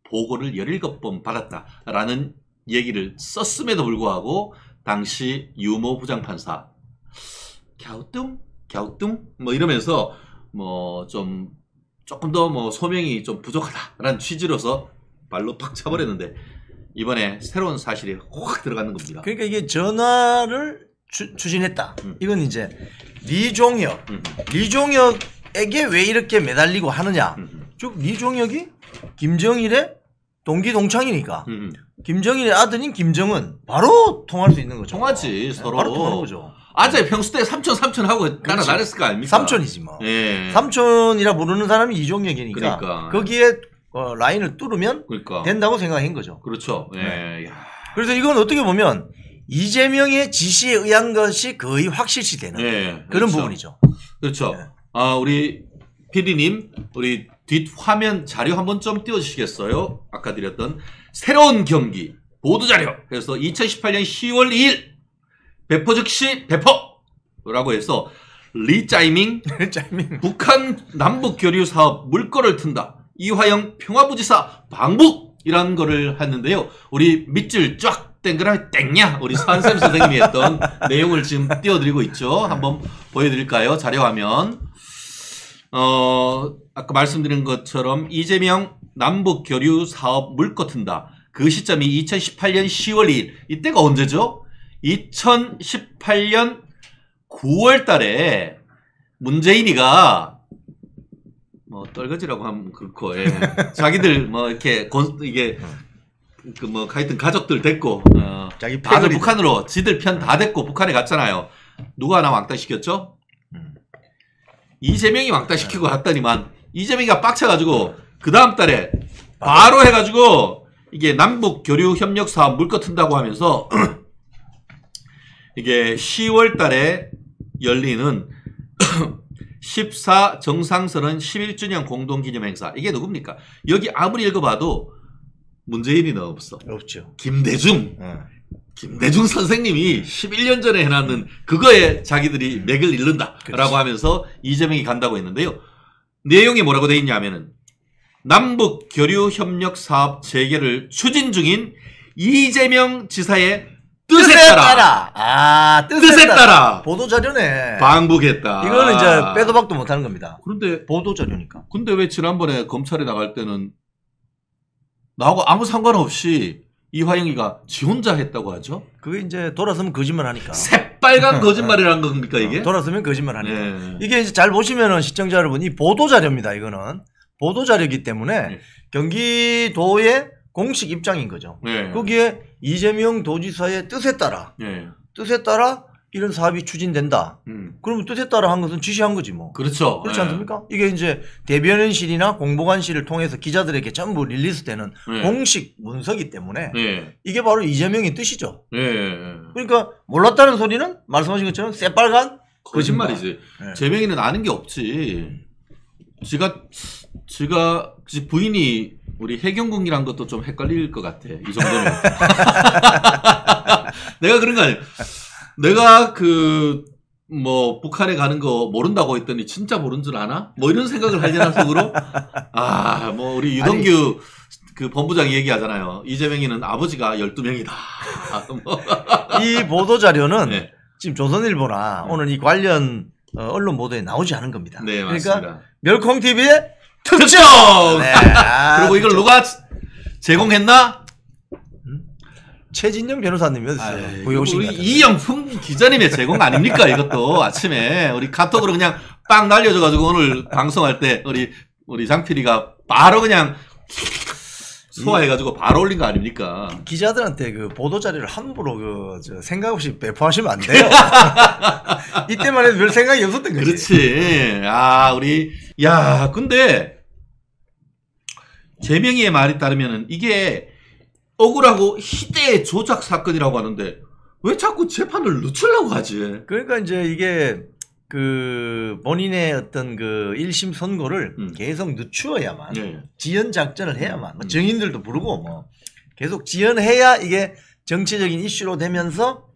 보고를 17번 받았다라는 얘기를 썼음에도 불구하고 당시 유모 부장판사 갸우뚱 뭐 이러면서 뭐 좀 조금 더 뭐 소명이 좀 부족하다라는 취지로서 발로 팍 차버렸는데 이번에 새로운 사실이 확 들어가는 겁니다. 그러니까 이게 전화를 추진했다. 이건 이제 리종혁에게 왜 이렇게 매달리고 하느냐. 즉 리종혁이 김정일의 동기 동창이니까 김정일의 아들인 김정은 바로 통할 수 있는 거죠. 통하지 서로. 바로 통하는 거죠. 아재 평소 때 삼촌 하고 따라다녔을 거 아닙니까? 삼촌이지 뭐. 예. 삼촌이라 부르는 사람이 이종혁이니까. 그러니까. 거기에 라인을 뚫으면 그러니까. 된다고 생각한 거죠. 그렇죠. 예. 네. 그래서 이건 어떻게 보면 이재명의 지시에 의한 것이 거의 확실시되는 그런 그렇죠. 부분이죠. 그렇죠. 네. 우리 PD님, 우리 뒷 화면 자료 한번 좀 띄워주시겠어요? 아까 드렸던 새로운 경기 보도 자료. 그래서 2018년 10월 2일 배포 즉시 배포라고 해서 리짜이밍 북한 남북 교류 사업 물꼬를 튼다. 이화영 평화부지사 방북이라는 거를 했는데요. 우리 밑줄 쫙 땡그라 땡냐 우리 서한샘 선생님이 했던 내용을 지금 띄워드리고 있죠. 한번 보여드릴까요? 자료 화면. 아까 말씀드린 것처럼 이재명 남북 교류 사업 물꼬 튼다. 그 시점이 2018년 10월 2일. 이때가 언제죠? 2018년 9월 달에 문재인이가 뭐 떨거지라고 하면 그렇고 예. 자기들 뭐 이렇게 이게 그 뭐 하여튼 가족들 됐고 자기 다들 북한으로 지들 편 다 됐고 북한에 갔잖아요. 누가 하나 왕따 시켰죠? 이재명이 왕따 시키고 갔더니만 이재명이가 빡쳐가지고 그 다음 달에 바로 해가지고 이게 남북 교류 협력 사업 물꼬 튼다고 하면서 이게 10월 달에 열리는 14 정상선언 11주년 공동기념행사. 이게 누굽니까? 여기 아무리 읽어봐도 문재인이 없어. 없죠. 김대중 선생님이 11년 전에 해놨는 그거에 자기들이 맥을 잃는다라고 그렇지. 하면서 이재명이 간다고 했는데요. 내용이 뭐라고 돼 있냐면은 남북 교류 협력 사업 재개를 추진 중인 이재명 지사의 뜻에 따라. 뜻에 따라. 보도자료네. 방북했다. 이거는 이제 빼도 박도 못하는 겁니다. 그런데 보도자료니까. 근데 왜 지난번에 검찰에 나갈 때는 나하고 아무 상관없이 이화영이가 지 혼자 했다고 하죠. 그게 이제 돌아서면 거짓말 하니까. 새빨간 거짓말이라는 겁니까 이게? 돌아서면 거짓말 하니까. 네. 이게 이제 잘 보시면은 시청자 여러분 이 보도 자료입니다. 이거는 보도 자료이기 때문에 네. 경기도의 공식 입장인 거죠. 네. 거기에 이재명 도지사의 뜻에 따라 네. 이런 사업이 추진된다. 그러면 뜻에 따라 한 것은 지시한 거지 뭐. 그렇죠. 그렇지 네. 않습니까? 이게 이제 대변인실이나 공보관실을 통해서 기자들에게 전부 릴리스되는 네. 공식 문서기 때문에 네. 이게 바로 이재명의 뜻이죠. 네. 그러니까 몰랐다는 소리는 말씀하신 것처럼 새빨간 거짓말이지. 네. 재명이는 아는 게 없지. 지가 부인이 우리 해경궁이란 것도 좀 헷갈릴 것 같아. 이 정도면. 내가 그런 거 아니야. 내가 북한에 가는 거 모른다고 했더니 진짜 모른 줄 아나? 뭐 이런 생각을 하려나 속으로? 우리 유동규 그 본부장이 얘기하잖아요. 이재명이는 아버지가 12명이다. 이 보도자료는 네. 지금 조선일보나 오늘 이 관련 언론 보도에 나오지 않은 겁니다. 네, 그러니까 맞습니다. 멸콩TV의 특정! 네. 그리고 이걸 누가 제공했나? 최진영 변호사님이 어딨어요? 구효신 우리 같은. 이영풍 기자님의 제공 아닙니까? 이것도 아침에 우리 카톡으로 그냥 빵 날려줘가지고 오늘 방송할 때 우리 장필이가 바로 그냥 소화해가지고 바로 올린 거 아닙니까? 기자들한테 그 보도 자료를 함부로 생각 없이 배포하시면 안 돼요. 이때만 해도 별 생각이 없었던 거지. 그렇지. 근데 재명이의 말에 따르면은 이게 억울하고 희대의 조작 사건이라고 하는데 왜 자꾸 재판을 늦추려고 하지? 그러니까 이제 이게 그 본인의 어떤 그 1심 선고를 계속 늦추어야만 네. 지연 작전을 해야만 뭐 증인들도 부르고 뭐 계속 지연해야 이게 정치적인 이슈로 되면서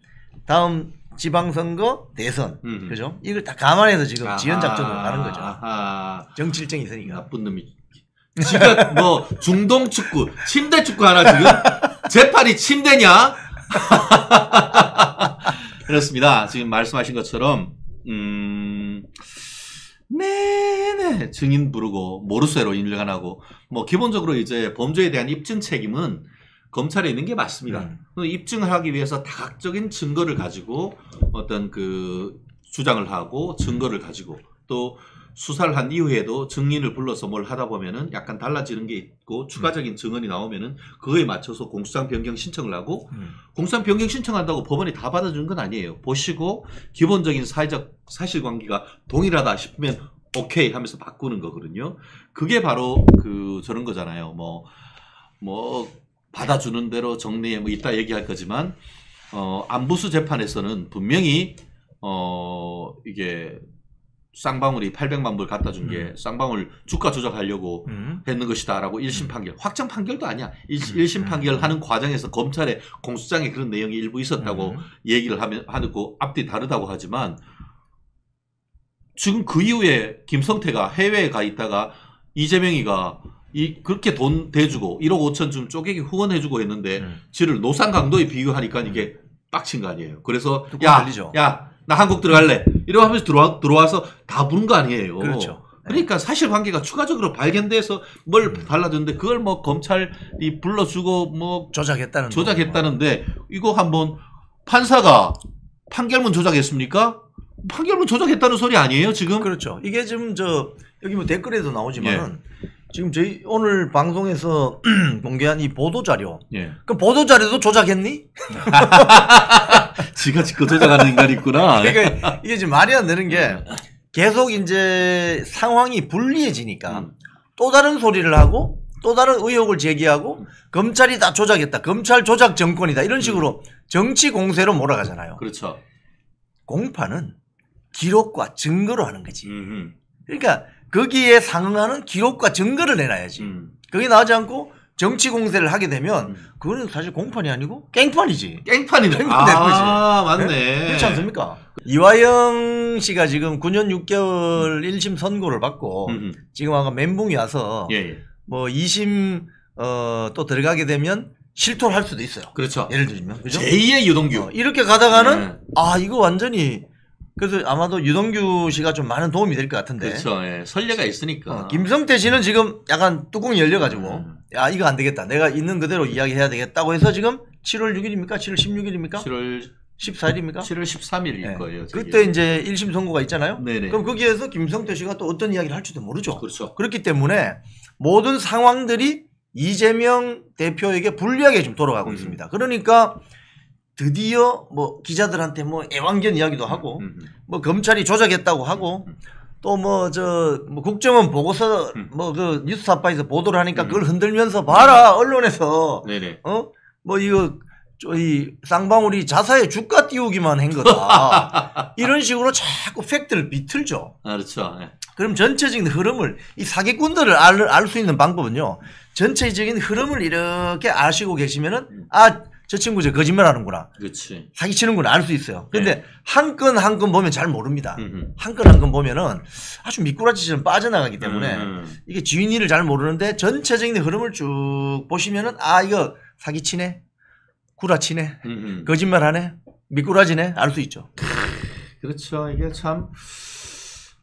다음 지방선거 대선 그죠? 이걸 다 감안해서 지금 지연 작전으로 가는 거죠. 정치 일정이 있으니까. 나쁜 놈이. 지금 중동 축구, 침대 축구 하나 지금 재판이 침대냐? 그렇습니다. 지금 말씀하신 것처럼 네네 증인 부르고 모르쇠로 인정하고 기본적으로 이제 범죄에 대한 입증 책임은 검찰에 있는 게 맞습니다. 입증을 하기 위해서 다각적인 증거를 가지고 어떤 주장을 하고 증거를 가지고 또 수사를 한 이후에도 증인을 불러서 뭘 하다 보면은 약간 달라지는 게 있고 추가적인 증언이 나오면은 그거에 맞춰서 공소장 변경 신청을 하고 공소장 변경 신청한다고 법원이 다 받아주는 건 아니에요. 보시고 기본적인 사회적 사실관계가 동일하다 싶으면 오케이 하면서 바꾸는 거거든요. 그게 바로 저런 거잖아요. 받아주는 대로 정리해 이따 얘기할 거지만 안부수 재판에서는 분명히 이게 쌍방울이 800만 불 갖다 준 게 쌍방울 주가 조작하려고 했는 것이다라고 1심 판결. 확정 판결도 아니야. 1심 판결하는 과정에서 검찰의 공소장에 그런 내용이 일부 있었다고 얘기를 하고 앞뒤 다르다고 하지만 지금 그 이후에 김성태가 해외에 가 있다가 이재명이가 그렇게 돈 대주고 1억 5천 좀 쪼개기 후원해주고 했는데 지를 노상 강도에 비교하니까 이게 빡친 거 아니에요. 그래서 야 나 한국 들어갈래. 이러고 하면서 들어와서 다 부른 거 아니에요. 그렇죠. 그러니까 사실관계가 추가적으로 발견돼서 뭘 달라졌는데 그걸 검찰이 불러주고 조작했다는데 이거 한번 판사가 판결문 조작했습니까? 판결문 조작했다는 소리 아니에요 지금? 그렇죠. 이게 지금 여기 댓글에도 나오지만은 지금 저희 오늘 방송에서 공개한 이 보도 자료. 그럼 보도 자료도 조작했니? 지가 지거 조작하는 인간이 있구나. 그러니까 이게 지금 말이 안 되는 게 계속 이제 상황이 불리해지니까 또 다른 소리를 하고 또 다른 의혹을 제기하고 검찰이 다 조작했다. 검찰 조작 정권이다. 이런 식으로 정치 공세로 몰아가잖아요. 그렇죠. 공판은 기록과 증거로 하는 거지. 그러니까 거기에 상응하는 기록과 증거를 내놔야지. 그게 나오지 않고 정치 공세를 하게 되면 그거는 사실 공판이 아니고 깽판이지. 깽판이네. 맞네. 그렇지 않습니까? 이화영 씨가 지금 9년 6개월 1심 선고를 받고 지금 아까 멘붕이 와서 2심 또 들어가게 되면 실토를 할 수도 있어요. 그렇죠. 예를 들면 그죠? 제2의 유동규. 이렇게 가다가는 이거 완전히 그래서 아마도 유동규 씨가 좀 많은 도움이 될 것 같은데. 그렇죠. 예. 선례가 있으니까. 김성태 씨는 지금 약간 뚜껑이 열려가지고 야 이거 안 되겠다. 내가 있는 그대로 이야기해야 되겠다고 해서 지금 7월 6일입니까? 7월 16일입니까? 7월 14일입니까? 7월 13일일 네. 거예요. 그때 이제 1심 선고가 있잖아요. 네네. 그럼 거기에서 김성태 씨가 또 어떤 이야기를 할지도 모르죠. 그렇죠. 그렇기 때문에 모든 상황들이 이재명 대표에게 불리하게 지금 돌아가고 있습니다. 그러니까 드디어 뭐 기자들한테 뭐 애완견 이야기도 하고 뭐 검찰이 조작했다고 하고 또 뭐 뭐 국정원 보고서 뭐 그 뉴스타파에서 보도를 하니까 그걸 흔들면서 봐라 언론에서 네네. 뭐 이거 이 쌍방울이 자사의 주가 띄우기만 한 거다. 이런 식으로 자꾸 팩트를 비틀죠. 아, 그렇죠. 예. 그럼 전체적인 흐름을 이 사기꾼들을 알 수 있는 방법은요. 전체적인 흐름을 이렇게 아시고 계시면은 아, 저 친구 저 거짓말 하는구나. 그렇지. 사기치는구나 알 수 있어요. 근데 네. 한 건 한 건 보면 잘 모릅니다. 한 건 한 건 보면은 아주 미꾸라지처럼 빠져나가기 때문에 이게 주인이를 잘 모르는데 전체적인 흐름을 쭉 보시면은 아, 이거 사기치네. 구라치네. 거짓말하네. 미꾸라지네. 알 수 있죠. 그렇죠. 이게 참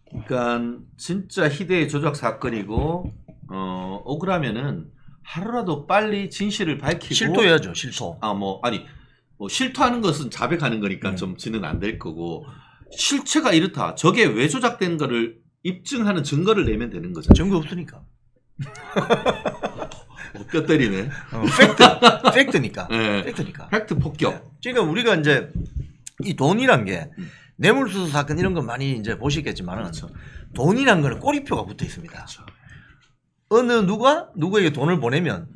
그러니까 진짜 희대의 조작 사건이고 억울하면은 하루라도 빨리 진실을 밝히고 실토해야죠. 실토. 뭐 실토하는 것은 자백하는 거니까 좀 지는 안 될 거고 실체가 이렇다. 저게 왜 조작된 거를 입증하는 증거를 내면 되는 거잖아요. 증거 없으니까. 뼈 때리네. 팩트니까. 네. 팩트니까. 팩트 폭격. 네. 지금 우리가 이제 이 돈이란 게 뇌물수수 사건 이런 거 많이 이제 보시겠지만 그렇죠. 돈이란 거는 꼬리표가 붙어 있습니다. 그렇죠. 어느 누가 누구에게 돈을 보내면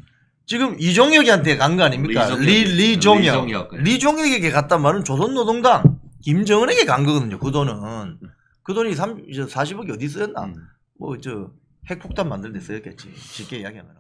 지금 이종혁이한테 간 거 아닙니까? 리종혁. 리종혁에게 갔단 말은 조선노동당 김정은에게 간 거거든요. 그 돈은. 그 돈이 40억이 어디 쓰였나? 뭐 핵폭탄 만들 때 쓰였겠지. 쉽게 이야기하면.